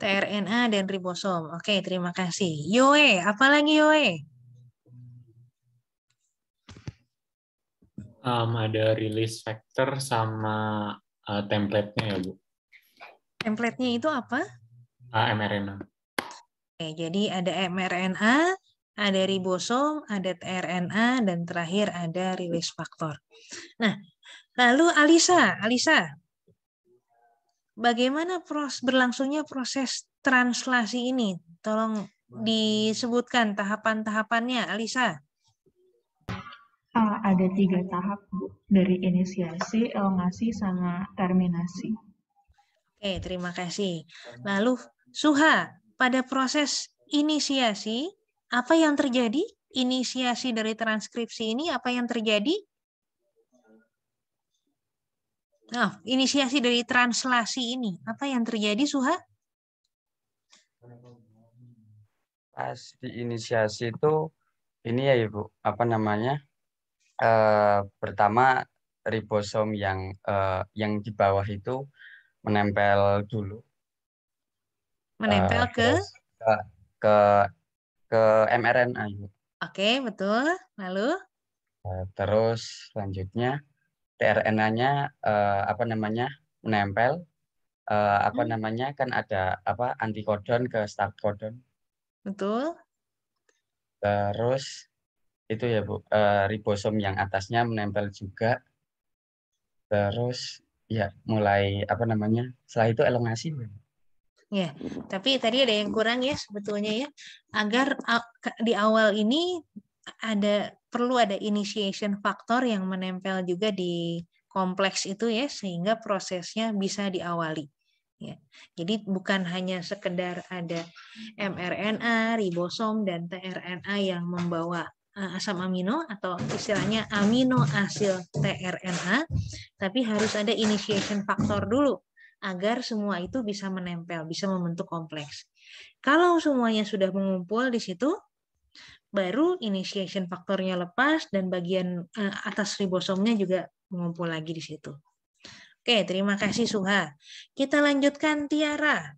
tRNA dan ribosom. Oke, terima kasih. Yoe, apa lagi Yoe? Ada release factor sama template-nya ya, Bu. Template-nya itu apa? mRNA. Oke, jadi ada mRNA, ada ribosom, ada tRNA, dan terakhir ada release factor. Nah, lalu Alisa, bagaimana berlangsungnya proses translasi ini? Tolong disebutkan tahapan-tahapannya, Alisa. Ada 3 tahap, Bu. Dari inisiasi, elongasi, sama terminasi. Oke, terima kasih. Lalu, Suha, pada proses inisiasi, apa yang terjadi? Inisiasi dari transkripsi ini, apa yang terjadi? Nah, inisiasi dari translasi ini, apa yang terjadi, Suha? Pas di inisiasi itu, ini ya Ibu, apa namanya? Pertama ribosom yang di bawah itu menempel dulu. Menempel ke mRNA. Oke, betul. Lalu? Terus selanjutnya tRNA-nya menempel. Kan ada antikodon ke start codon. Betul. Terus itu ya Bu, ribosom yang atasnya menempel juga. Terus ya mulai setelah itu elongasi. Ya, tapi tadi ada yang kurang ya sebetulnya ya. Agar di awal ini perlu ada initiation factor yang menempel juga di kompleks itu ya, sehingga prosesnya bisa diawali. Ya. Jadi bukan hanya sekedar ada mRNA, ribosom, dan tRNA yang membawa asam amino atau istilahnya amino asil tRNA, tapi harus ada initiation factor dulu agar semua itu bisa menempel, bisa membentuk kompleks. Kalau semuanya sudah mengumpul di situ, baru initiation faktornya lepas dan bagian atas ribosomnya juga mengumpul lagi di situ. Oke, terima kasih Suha. Kita lanjutkan Tiara.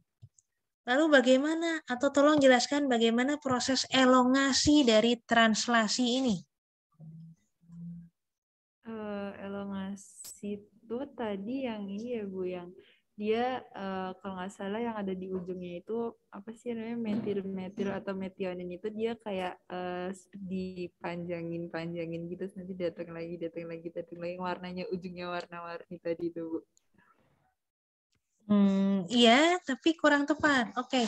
Lalu bagaimana, atau tolong jelaskan bagaimana proses elongasi dari translasi ini? Elongasi itu tadi yang ini ya Bu, yang dia kalau nggak salah yang ada di ujungnya itu apa sih namanya, metil atau metionin itu dia kayak dipanjangin gitu, nanti datang lagi warnanya ujungnya warna-warni tadi itu Bu. Iya, tapi kurang tepat. Oke.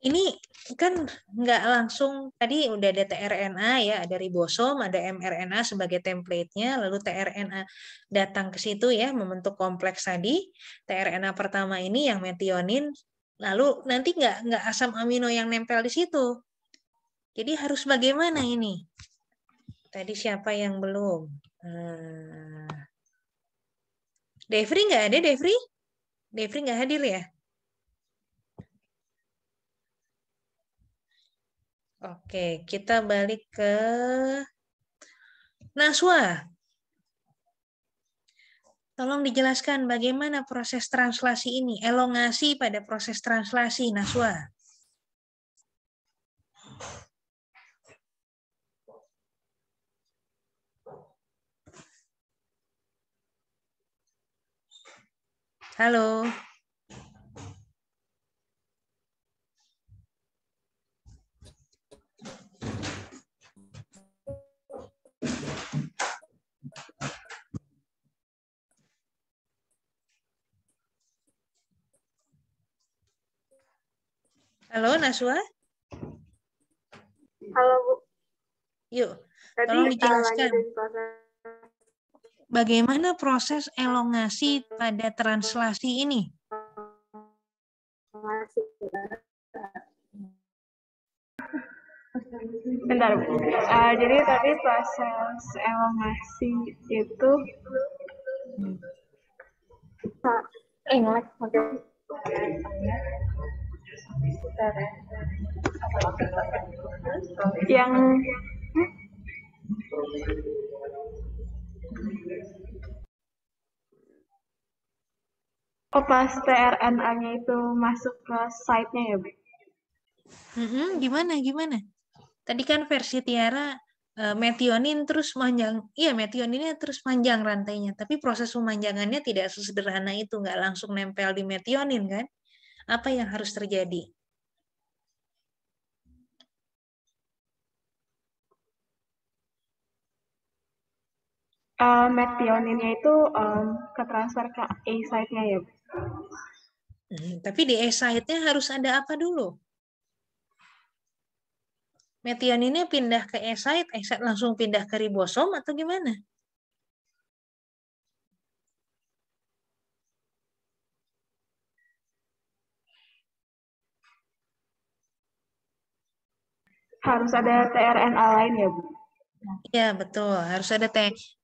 Ini kan nggak langsung, tadi udah ada tRNA ya, ada ribosom, ada mRNA sebagai template-nya, lalu tRNA datang ke situ ya, membentuk kompleks tadi. tRNA pertama ini yang metionin, lalu nanti nggak asam amino yang nempel di situ. Jadi harus bagaimana ini? Tadi siapa yang belum? Devri nggak ada, Devri? Devri nggak hadir ya? Oke, kita balik ke Naswa. Tolong dijelaskan bagaimana proses translasi ini, elongasi pada proses translasi, Naswa. Halo. Halo, Naswa. Halo Bu, Yuk, tadi tolong lanjut dijelaskan. dari proses Bagaimana proses elongasi pada translasi ini? Bentar Bu. Jadi tadi proses elongasi itu English oke. Yang pas tRNA-nya itu masuk ke site-nya ya Bu? Gimana? Tadi kan versi Tiara metionin terus panjang, iya metioninnya terus panjang rantainya, tapi proses pemanjangannya tidak sesederhana itu, nggak langsung nempel di metionin kan? Apa yang harus terjadi? Metioninnya itu ke transfer ke A site-nya ya Bu? Tapi di A site-nya harus ada apa dulu? Metioninnya pindah ke A site langsung pindah ke ribosom atau gimana? Harus ada tRNA lain ya Bu? Ya, betul. Harus ada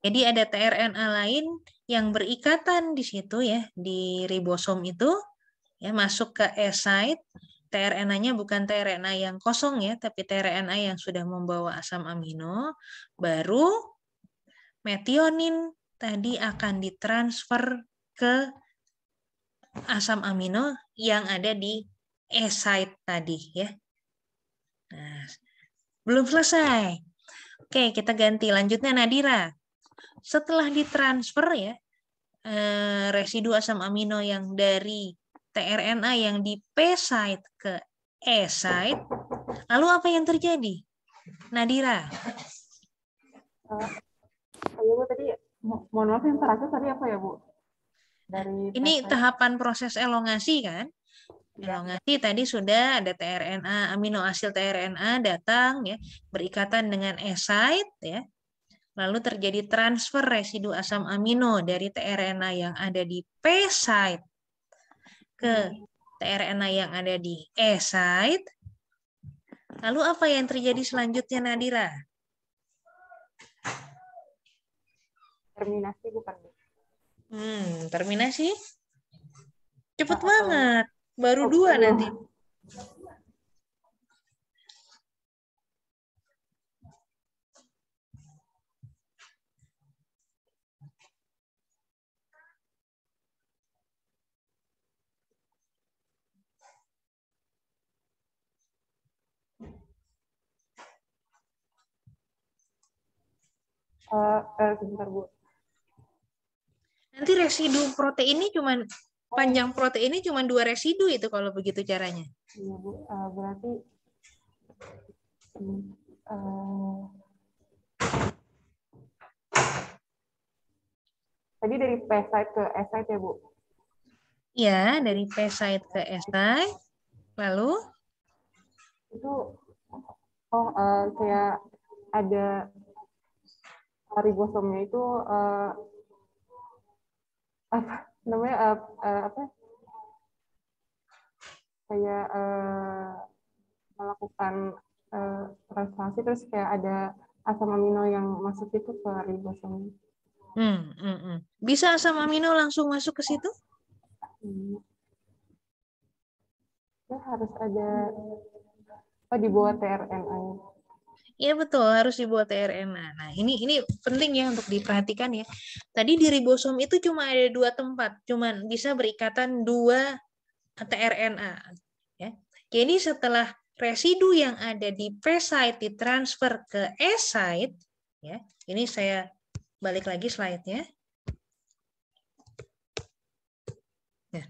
Jadi ada tRNA lain yang berikatan di situ ya, di ribosom itu ya masuk ke S-site. tRNA-nya bukan tRNA yang kosong ya, tapi tRNA yang sudah membawa asam amino. Baru metionin tadi akan ditransfer ke asam amino yang ada di S-site tadi ya. Nah, belum selesai. Oke, kita ganti. Lanjutnya Nadira. Setelah ditransfer ya, residu asam amino yang dari tRNA yang di P-site ke E-site, lalu apa yang terjadi? Nadira. Ya Bu, tadi mohon maaf yang terakhir tadi apa ya Bu? Ini tahapan proses elongasi kan? Elongasi tadi sudah ada tRNA, amino asid tRNA datang ya, berikatan dengan E-site ya. Lalu terjadi transfer residu asam amino dari tRNA yang ada di P-site ke tRNA yang ada di E-site. Lalu apa yang terjadi selanjutnya Nadira? Terminasi bukan Bu? Terminasi? Cepet banget. Baru 2 nanti. Sebentar Bu. Nanti residu proteinnya cuman panjang proteinnya cuma 2 residu itu kalau begitu caranya. Iya Bu, berarti tadi dari P-site ke S-site ya Bu? Ya, dari P-site ke S-site. Lalu? Itu kayak ada ribosomnya itu apa namanya apa kayak melakukan translasi terus kayak ada asam amino yang masuk itu ke ribosom. Bisa asam amino langsung masuk ke situ? Ya harus ada dibuat tRNA. Iya betul, harus dibuat tRNA. Nah, ini penting ya untuk diperhatikan ya. Tadi di ribosom itu cuma ada 2 tempat, cuma bisa berikatan 2 tRNA. Ya. Jadi setelah residu yang ada di P-site ditransfer ke S-site, ya. Ini saya balik lagi slide-nya. Nah,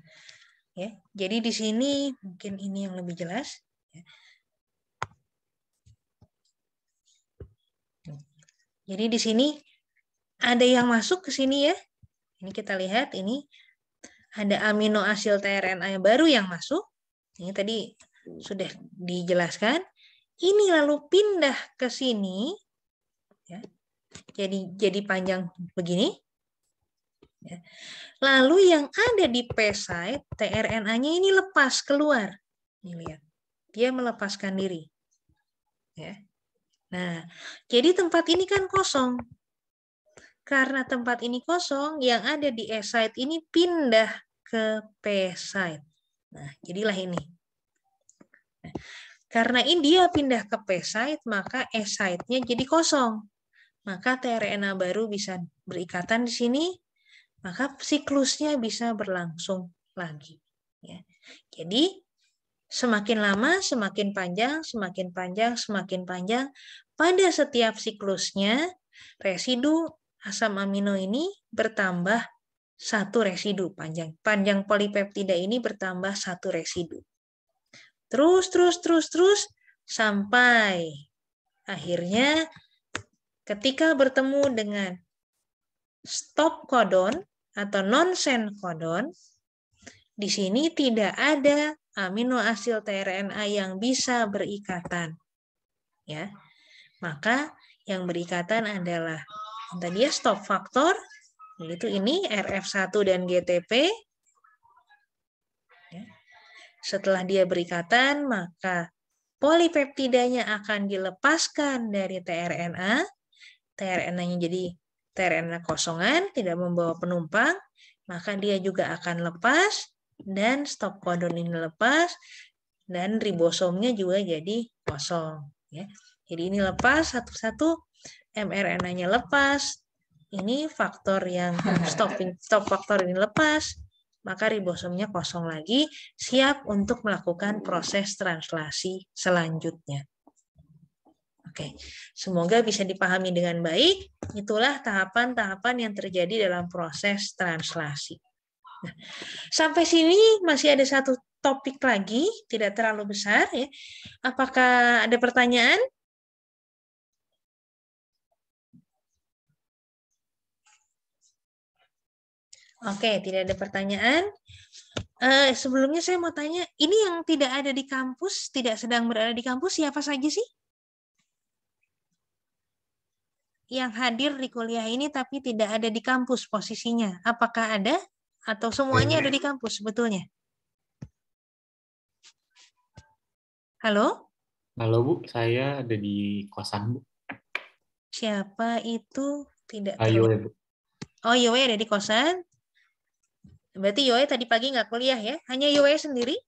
ya. Jadi di sini mungkin ini yang lebih jelas. Ya. Jadi di sini ada yang masuk ke sini ya. Ini kita lihat ini ada amino asid tRNA yang baru yang masuk. Ini tadi sudah dijelaskan. Ini lalu pindah ke sini. Ya. Jadi panjang begini. Ya. Lalu yang ada di P-site, tRNA-nya ini lepas keluar. Ini lihat, dia melepaskan diri. Ya. Nah, jadi tempat ini kan kosong. Karena tempat ini kosong, yang ada di S-site ini pindah ke P-site. Nah, jadilah ini. Nah, karena ini dia pindah ke P-site, maka S-site-nya jadi kosong. Maka tRNA baru bisa berikatan di sini, maka siklusnya bisa berlangsung lagi. Ya. Jadi semakin lama, semakin panjang, semakin panjang, semakin panjang. Pada setiap siklusnya, residu asam amino ini bertambah satu residu. Panjang polipeptida ini bertambah satu residu. Terus, sampai akhirnya ketika bertemu dengan stop codon atau nonsense codon, di sini tidak ada amino asid tRNA yang bisa berikatan. Ya. Maka yang berikatan adalah tadi ya stop faktor, yaitu ini RF1 dan GTP. Ya. Setelah dia berikatan, maka polipeptidanya akan dilepaskan dari tRNA. tRNA-nya jadi tRNA kosongan, tidak membawa penumpang, maka dia juga akan lepas, dan stop codon ini lepas, dan ribosomnya juga jadi kosong. Ya. Jadi ini lepas satu-satu, mRNA-nya lepas, ini faktor yang stop faktor ini lepas, maka ribosomnya kosong lagi, siap untuk melakukan proses translasi selanjutnya. Oke, semoga bisa dipahami dengan baik. Itulah tahapan-tahapan yang terjadi dalam proses translasi. Nah, sampai sini masih ada satu topik lagi, tidak terlalu besar ya. Apakah ada pertanyaan? Oke, tidak ada pertanyaan. Sebelumnya saya mau tanya, ini yang tidak ada di kampus, tidak sedang berada di kampus, siapa saja sih? Yang hadir di kuliah ini tapi tidak ada di kampus posisinya. Apakah ada? Atau semuanya ada di kampus sebetulnya? Halo? Halo Bu, saya ada di kosan Bu. Siapa itu? Tidak Ayo terlihat. Bu. Oh, Yowe ada di kosan. Berarti Yowe tadi pagi nggak kuliah ya? Hanya Yowe sendiri?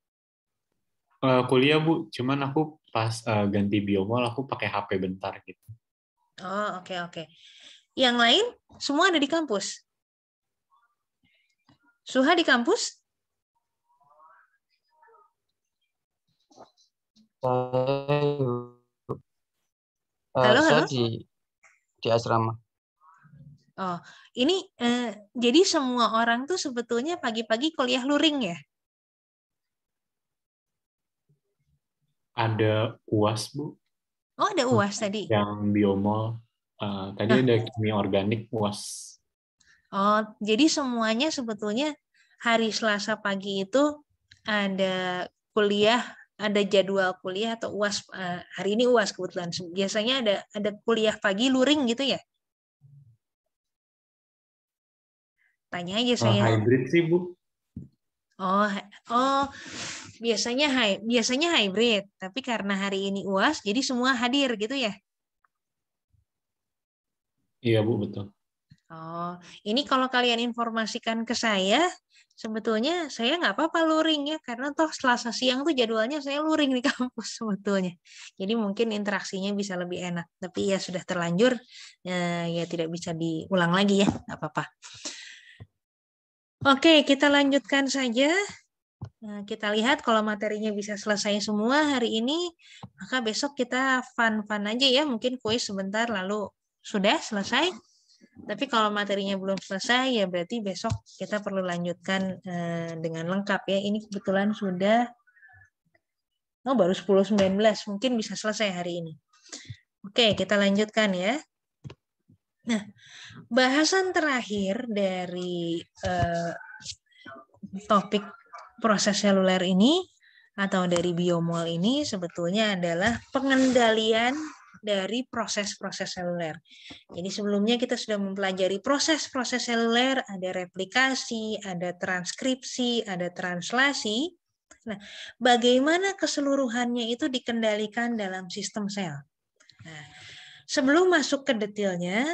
Kuliah Bu, cuman aku pas ganti biomol aku pakai HP bentar gitu. Oh, oke. Yang lain semua ada di kampus? Suha di kampus? Halo? Saya di asrama. Oh, ini jadi semua orang tuh sebetulnya pagi-pagi kuliah luring ya? Ada UAS Bu. Oh, ada UAS tadi. Yang biomol. Tadi ada kimia organik UAS. Oh, jadi semuanya sebetulnya hari Selasa pagi itu ada kuliah, ada jadwal kuliah atau UAS. Hari ini UAS kebetulan. Biasanya ada kuliah pagi luring gitu ya? Tanya aja saya. Hybrid sih Bu. Oh, biasanya hybrid, tapi karena hari ini UAS, jadi semua hadir gitu ya? Iya Bu, betul. Oh, ini kalau kalian informasikan ke saya, sebetulnya saya nggak apa-apa luring ya, karena toh Selasa siang tuh jadwalnya saya luring di kampus sebetulnya. Jadi mungkin interaksinya bisa lebih enak, tapi ya sudah terlanjur, ya tidak bisa diulang lagi ya, nggak apa-apa. Oke, kita lanjutkan saja. Nah, kita lihat kalau materinya bisa selesai semua hari ini, maka besok kita fun-fun aja ya, mungkin kuis sebentar lalu sudah selesai. Tapi kalau materinya belum selesai, ya berarti besok kita perlu lanjutkan dengan lengkap ya. Ini kebetulan sudah baru 10.19, mungkin bisa selesai hari ini. Oke, kita lanjutkan ya. Nah, bahasan terakhir dari topik proses seluler ini atau dari biomol ini sebetulnya adalah pengendalian dari proses-proses seluler. Jadi sebelumnya kita sudah mempelajari proses-proses seluler, ada replikasi, ada transkripsi, ada translasi. Nah, bagaimana keseluruhannya itu dikendalikan dalam sistem sel? Nah, sebelum masuk ke detailnya,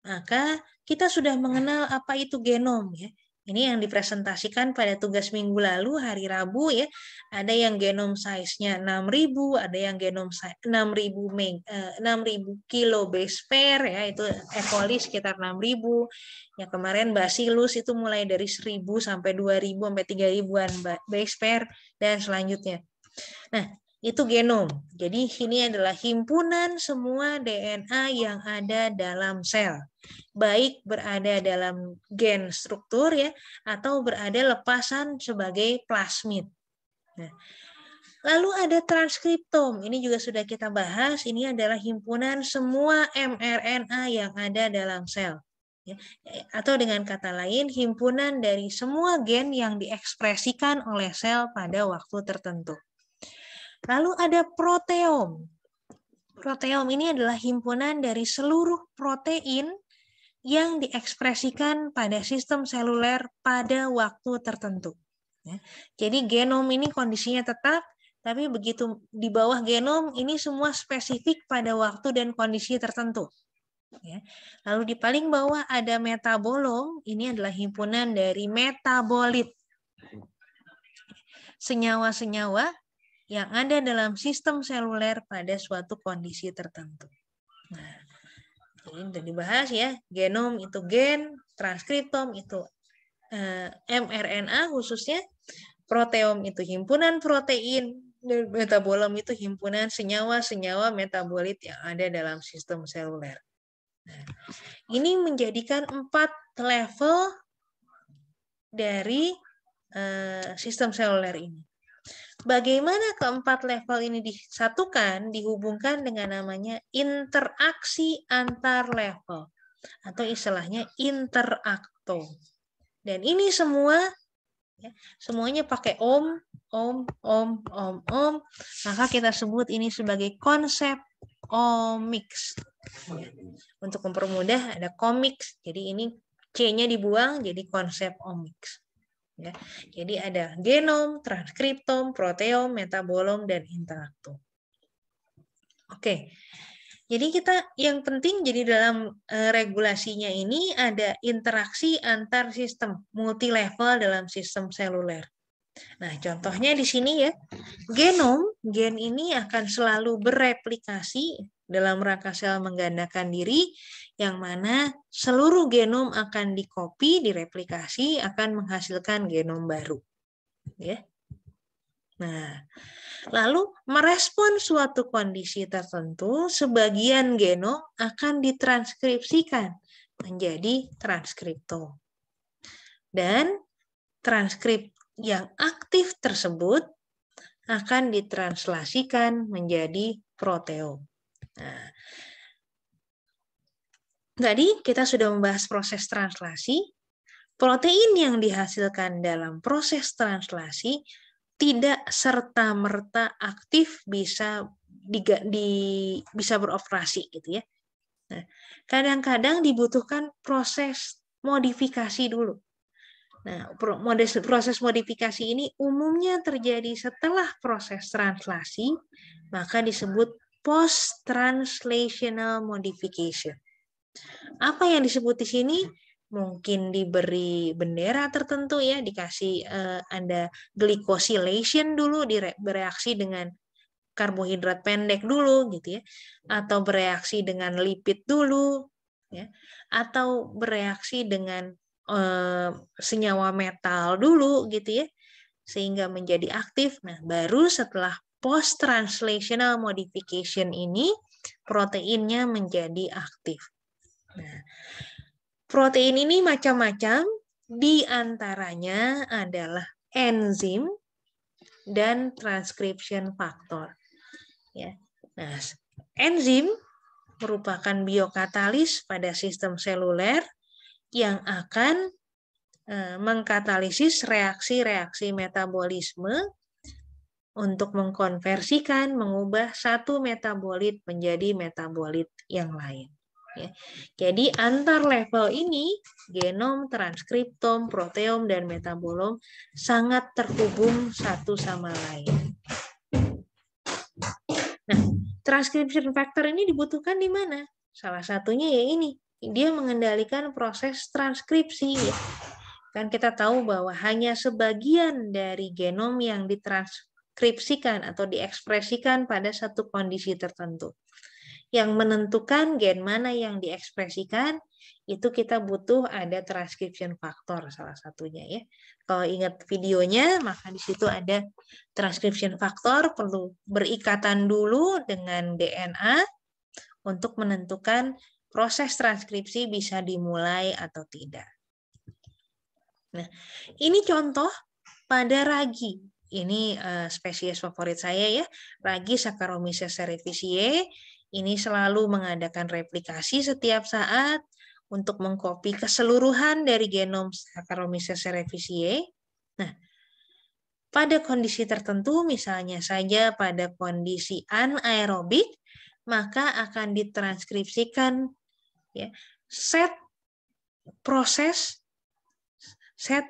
maka kita sudah mengenal apa itu genom ya. Ini yang dipresentasikan pada tugas minggu lalu hari Rabu ya. Ada yang genom size-nya 6.000, ada yang genom 6.000 kilo base pair ya, itu E. coli sekitar 6.000. Ya kemarin Bacillus itu mulai dari 1.000 sampai 2.000 sampai 3.000-an base pair dan selanjutnya. Nah, itu genom. Jadi ini adalah himpunan semua DNA yang ada dalam sel. Baik berada dalam gen struktur ya, atau berada lepasan sebagai plasmid. Nah, lalu ada transkriptom. Ini juga sudah kita bahas. Ini adalah himpunan semua mRNA yang ada dalam sel. Ya, atau dengan kata lain, himpunan dari semua gen yang diekspresikan oleh sel pada waktu tertentu. Lalu ada proteom. Proteom ini adalah himpunan dari seluruh protein yang diekspresikan pada sistem seluler pada waktu tertentu. Jadi genom ini kondisinya tetap, tapi begitu di bawah genom ini semua spesifik pada waktu dan kondisi tertentu. Lalu di paling bawah ada metabolom, ini adalah himpunan dari metabolit. Senyawa-senyawa yang ada dalam sistem seluler pada suatu kondisi tertentu. Nah, ini sudah dibahas ya, genom itu gen, transkriptom itu mRNA khususnya, proteom itu himpunan protein, dan metabolom itu himpunan senyawa-senyawa metabolit yang ada dalam sistem seluler. Nah, ini menjadikan 4 level dari sistem seluler ini. Bagaimana keempat level ini disatukan, dihubungkan dengan namanya interaksi antar level atau istilahnya interaktom. Dan ini semua semuanya pakai om, maka kita sebut ini sebagai konsep omics. Untuk mempermudah ada comics, jadi ini C-nya dibuang jadi konsep omics. Ya, jadi ada genom, transkriptom, proteom, metabolom, dan interaktom. Oke, jadi kita yang penting jadi dalam regulasinya ini ada interaksi antar sistem, multi level dalam sistem seluler. Nah, contohnya di sini ya, genom, gen ini akan selalu bereplikasi dalam rangka sel menggandakan diri, yang mana seluruh genom akan dikopi, direplikasi, akan menghasilkan genom baru. Ya. Nah, lalu merespon suatu kondisi tertentu, sebagian genom akan ditranskripsikan menjadi transkriptom. Dan transkrip yang aktif tersebut akan ditranslasikan menjadi proteom. Nah, tadi kita sudah membahas proses translasi. Protein yang dihasilkan dalam proses translasi tidak serta-merta aktif bisa beroperasi gitu ya. Nah, kadang-kadang dibutuhkan proses modifikasi dulu. Nah, proses modifikasi ini umumnya terjadi setelah proses translasi, maka disebut post-translational modification. Apa yang disebut di sini? Mungkin diberi bendera tertentu ya, dikasih ada glycosylation dulu, bereaksi dengan karbohidrat pendek dulu gitu ya, atau bereaksi dengan lipid dulu ya, atau bereaksi dengan senyawa metal dulu gitu ya, sehingga menjadi aktif. Nah, baru setelah post-translational modification ini proteinnya menjadi aktif. Nah, Protein ini macam-macam, di antaranya adalah enzim dan transcription factor. Ya. Nah, enzim merupakan biokatalis pada sistem seluler yang akan mengkatalisis reaksi-reaksi metabolisme untuk mengkonversikan, mengubah satu metabolit menjadi metabolit yang lain. Ya. Jadi antar level ini, genom, transkriptom, proteom, dan metabolom sangat terhubung satu sama lain. Nah, transcription factor ini dibutuhkan di mana? Salah satunya ya ini, dia mengendalikan proses transkripsi. Ya. Kan kita tahu bahwa hanya sebagian dari genom yang ditranskripsikan atau diekspresikan pada satu kondisi tertentu. Yang menentukan gen mana yang diekspresikan, itu kita butuh ada transcription factor salah satunya ya. Kalau ingat videonya, maka di situ ada transcription factor perlu berikatan dulu dengan DNA untuk menentukan proses transkripsi bisa dimulai atau tidak. Nah, ini contoh pada ragi. Ini spesies favorit saya ya, ragi Saccharomyces cerevisiae. Ini selalu mengadakan replikasi setiap saat untuk mengcopy keseluruhan dari genom Saccharomyces cerevisiae. Nah, pada kondisi tertentu, misalnya saja pada kondisi anaerobik, maka akan ditranskripsikan ya, set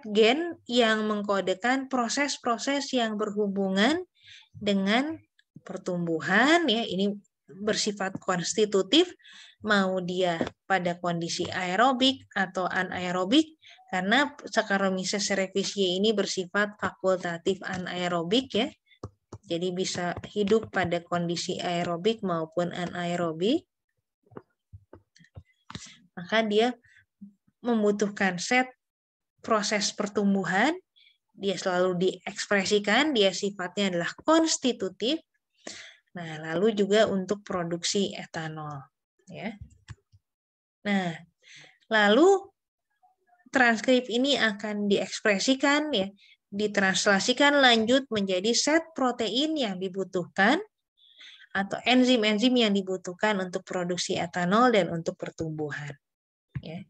gen yang mengkodekan proses-proses yang berhubungan dengan pertumbuhan ya, ini bersifat konstitutif, mau dia pada kondisi aerobik atau anaerobik, karena Saccharomyces cerevisiae ini bersifat fakultatif anaerobik ya. Jadi bisa hidup pada kondisi aerobik maupun anaerobik. Maka dia membutuhkan set proses pertumbuhan, dia selalu diekspresikan, dia sifatnya adalah konstitutif. Nah, lalu juga untuk produksi etanol, ya. Nah, lalu transkrip ini akan diekspresikan, ya, ditranslasikan lanjut menjadi set protein yang dibutuhkan atau enzim-enzim yang dibutuhkan untuk produksi etanol dan untuk pertumbuhan, ya.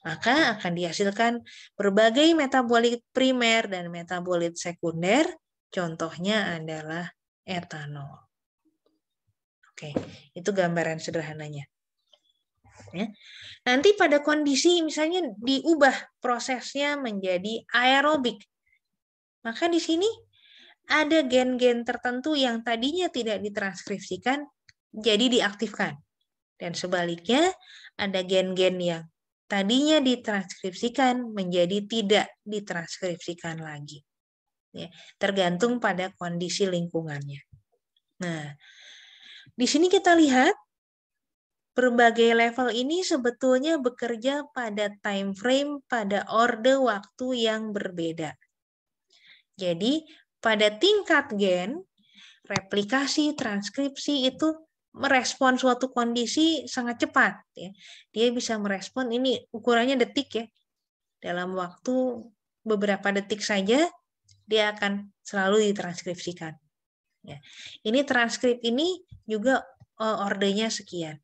Maka akan dihasilkan berbagai metabolit primer dan metabolit sekunder, contohnya adalah etanol. Oke, itu gambaran sederhananya. Ya. Nanti pada kondisi misalnya diubah prosesnya menjadi aerobik, maka di sini ada gen-gen tertentu yang tadinya tidak ditranskripsikan jadi diaktifkan. Dan sebaliknya ada gen-gen yang tadinya ditranskripsikan menjadi tidak ditranskripsikan lagi. Ya, tergantung pada kondisi lingkungannya. Nah, di sini kita lihat berbagai level ini sebetulnya bekerja pada time frame, pada orde waktu yang berbeda. Jadi, pada tingkat gen, replikasi, transkripsi itu merespon suatu kondisi sangat cepat. Ya. Dia bisa merespon, ini ukurannya detik ya. Dalam waktu beberapa detik saja, dia akan selalu ditranskripsikan. Ya. Ini transkrip ini juga ordenya sekian.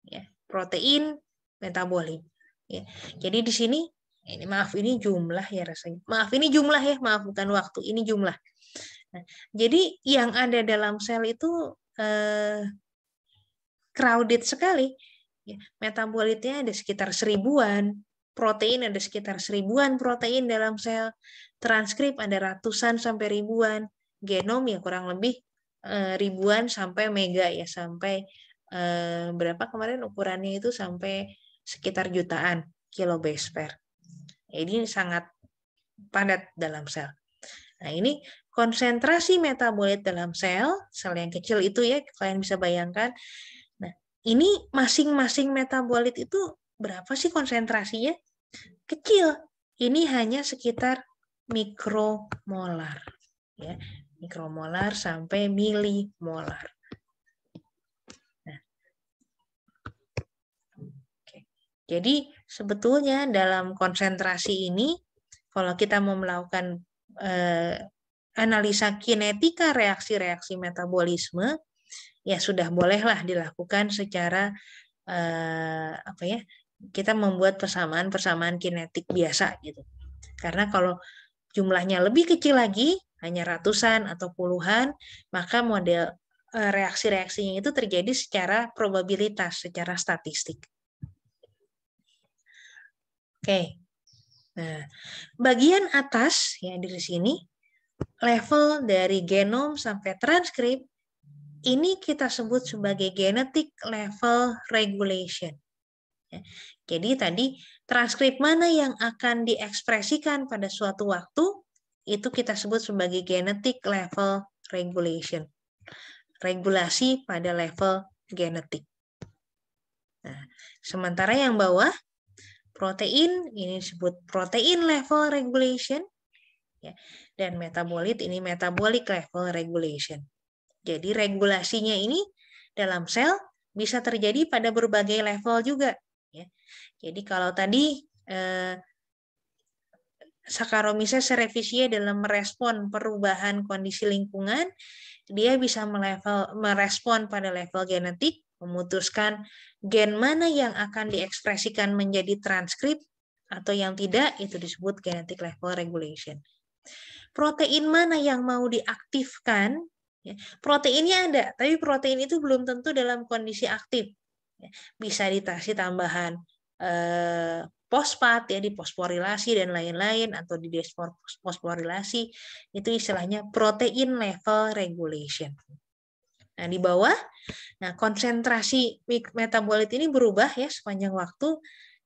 Ya. Protein, metabolit. Ya. Jadi di sini, ini maaf ini jumlah ya rasanya. Maaf ini jumlah ya, maaf bukan waktu, ini jumlah. Nah, jadi yang ada dalam sel itu crowded sekali. Ya, metabolitnya ada sekitar 1000-an, protein ada sekitar 1000-an protein dalam sel, transkrip ada ratusan sampai ribuan, genom ya kurang lebih ribuan sampai mega ya, sampai berapa kemarin ukurannya itu sampai sekitar jutaan kilobase per. Jadi sangat padat dalam sel. Nah ini konsentrasi metabolit dalam sel yang kecil itu ya, kalian bisa bayangkan. Nah, ini masing-masing metabolit itu berapa sih konsentrasinya? Kecil. Ini hanya sekitar mikromolar. Ya, mikromolar sampai milimolar. Nah, oke. Jadi sebetulnya dalam konsentrasi ini, kalau kita mau melakukan analisa kinetika reaksi-reaksi metabolisme, ya sudah bolehlah dilakukan secara kita membuat persamaan kinetik biasa gitu. Karena kalau jumlahnya lebih kecil lagi, hanya ratusan atau puluhan, maka model reaksi-reaksinya itu terjadi secara probabilitas, secara statistik. Oke. Nah, bagian atas ya di sini level dari genom sampai transkrip ini kita sebut sebagai genetic level regulation. Jadi tadi transkrip mana yang akan diekspresikan pada suatu waktu itu kita sebut sebagai genetic level regulation. Regulasi pada level genetik. Nah, sementara yang bawah protein ini disebut protein level regulation ya, dan metabolit ini metabolic level regulation. Jadi regulasinya ini dalam sel bisa terjadi pada berbagai level juga. Ya. Jadi kalau tadi Saccharomyces cerevisiae dalam merespon perubahan kondisi lingkungan, dia bisa merespon pada level genetik, memutuskan gen mana yang akan diekspresikan menjadi transkrip atau yang tidak, itu disebut genetic level regulation. Protein mana yang mau diaktifkan, proteinnya ada, tapi protein itu belum tentu dalam kondisi aktif. Bisa dikasih tambahan fosfat ya, difosforilasi dan lain-lain, atau di desfosforilasi, itu istilahnya protein level regulation. Nah, di bawah, nah konsentrasi metabolit ini berubah ya sepanjang waktu.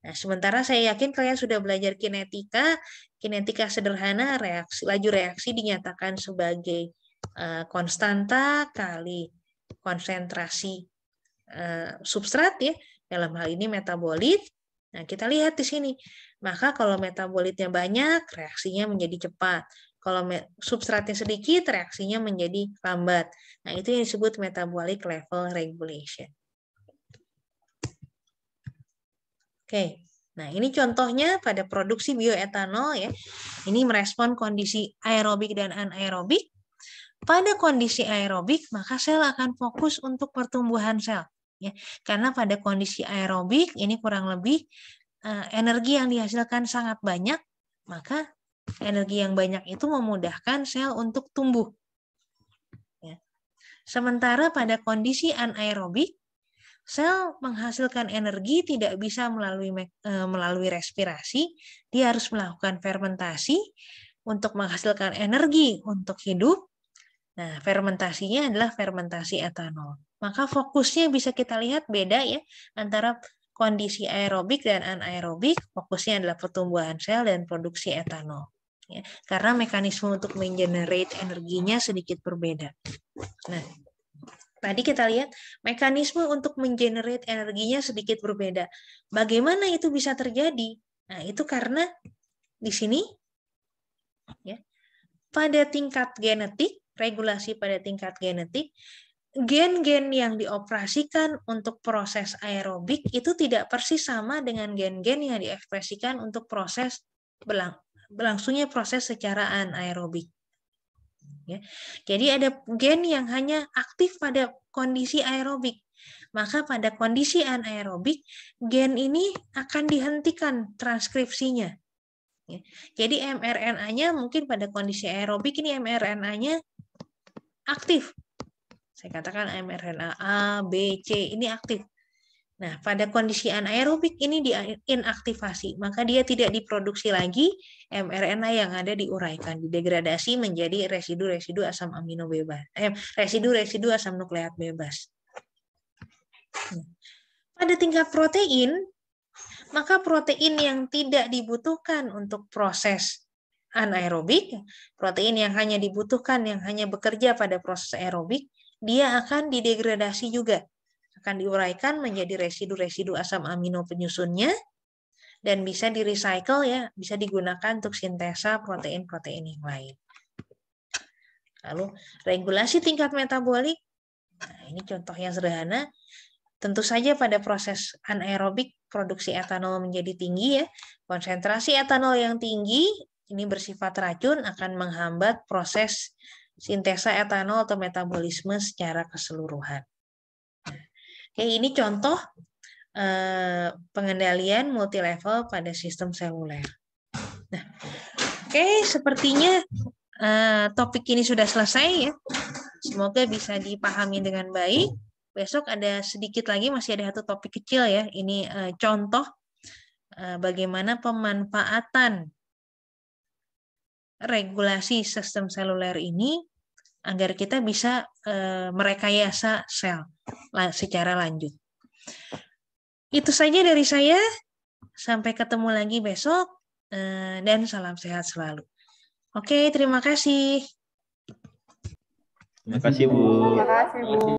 Nah, sementara saya yakin kalian sudah belajar kinetika sederhana, laju reaksi dinyatakan sebagai konstanta kali konsentrasi substrat ya, dalam hal ini metabolit. Nah, kita lihat di sini. Maka kalau metabolitnya banyak, reaksinya menjadi cepat. Kalau substratnya sedikit, reaksinya menjadi lambat. Nah, itu yang disebut metabolic level regulation. Oke. Nah, ini contohnya pada produksi bioetanol ya. Ini merespon kondisi aerobik dan anaerobik. Pada kondisi aerobik, maka sel akan fokus untuk pertumbuhan sel. Ya, karena pada kondisi aerobik ini kurang lebih energi yang dihasilkan sangat banyak, maka energi yang banyak itu memudahkan sel untuk tumbuh. Ya. Sementara pada kondisi anaerobik, sel menghasilkan energi tidak bisa melalui respirasi, dia harus melakukan fermentasi untuk menghasilkan energi untuk hidup. Nah, fermentasinya adalah fermentasi etanol. Maka fokusnya bisa kita lihat beda ya antara kondisi aerobik dan anaerobik. Fokusnya adalah pertumbuhan sel dan produksi etanol. Ya, karena mekanisme untuk mengenerate energinya sedikit berbeda. Nah, tadi kita lihat mekanisme untuk mengenerate energinya sedikit berbeda. Bagaimana itu bisa terjadi? Nah, itu karena di sini ya, pada tingkat genetik, regulasi pada tingkat genetik, gen-gen yang dioperasikan untuk proses aerobik itu tidak persis sama dengan gen-gen yang diekspresikan untuk proses berlangsungnya proses secara anaerobik. Ya. Jadi ada gen yang hanya aktif pada kondisi aerobik. Maka pada kondisi anaerobik, gen ini akan dihentikan transkripsinya. Ya. Jadi mRNA-nya mungkin pada kondisi aerobik ini mRNA-nya aktif. Saya katakan mRNA A, B, C ini aktif. Nah, pada kondisi anaerobik ini diinaktivasi, maka dia tidak diproduksi lagi, mRNA yang ada diuraikan, didegradasi menjadi residu-residu asam amino bebas, residu-residu asam nukleat bebas. Pada tingkat protein, maka protein yang tidak dibutuhkan untuk proses anaerobik, protein yang hanya dibutuhkan, yang hanya bekerja pada proses aerobik, dia akan didegradasi juga. Akan diuraikan menjadi residu-residu asam amino penyusunnya, dan bisa di-recycle ya, bisa digunakan untuk sintesa protein-protein yang lain. Lalu regulasi tingkat metabolik, nah ini contoh yang sederhana. Tentu saja pada proses anaerobik produksi etanol menjadi tinggi ya. Konsentrasi etanol yang tinggi ini bersifat racun akan menghambat proses sintesa etanol atau metabolisme secara keseluruhan. Oke, ini contoh pengendalian multilevel pada sistem seluler. Nah, oke, sepertinya topik ini sudah selesai ya. Semoga bisa dipahami dengan baik. Besok ada sedikit lagi, masih ada satu topik kecil ya. Ini contoh bagaimana pemanfaatan regulasi sistem seluler ini agar kita bisa merekayasa sel secara lanjut. Itu saja dari saya. Sampai ketemu lagi besok dan salam sehat selalu. Oke, terima kasih. Terima kasih, Bu. Terima kasih, Bu.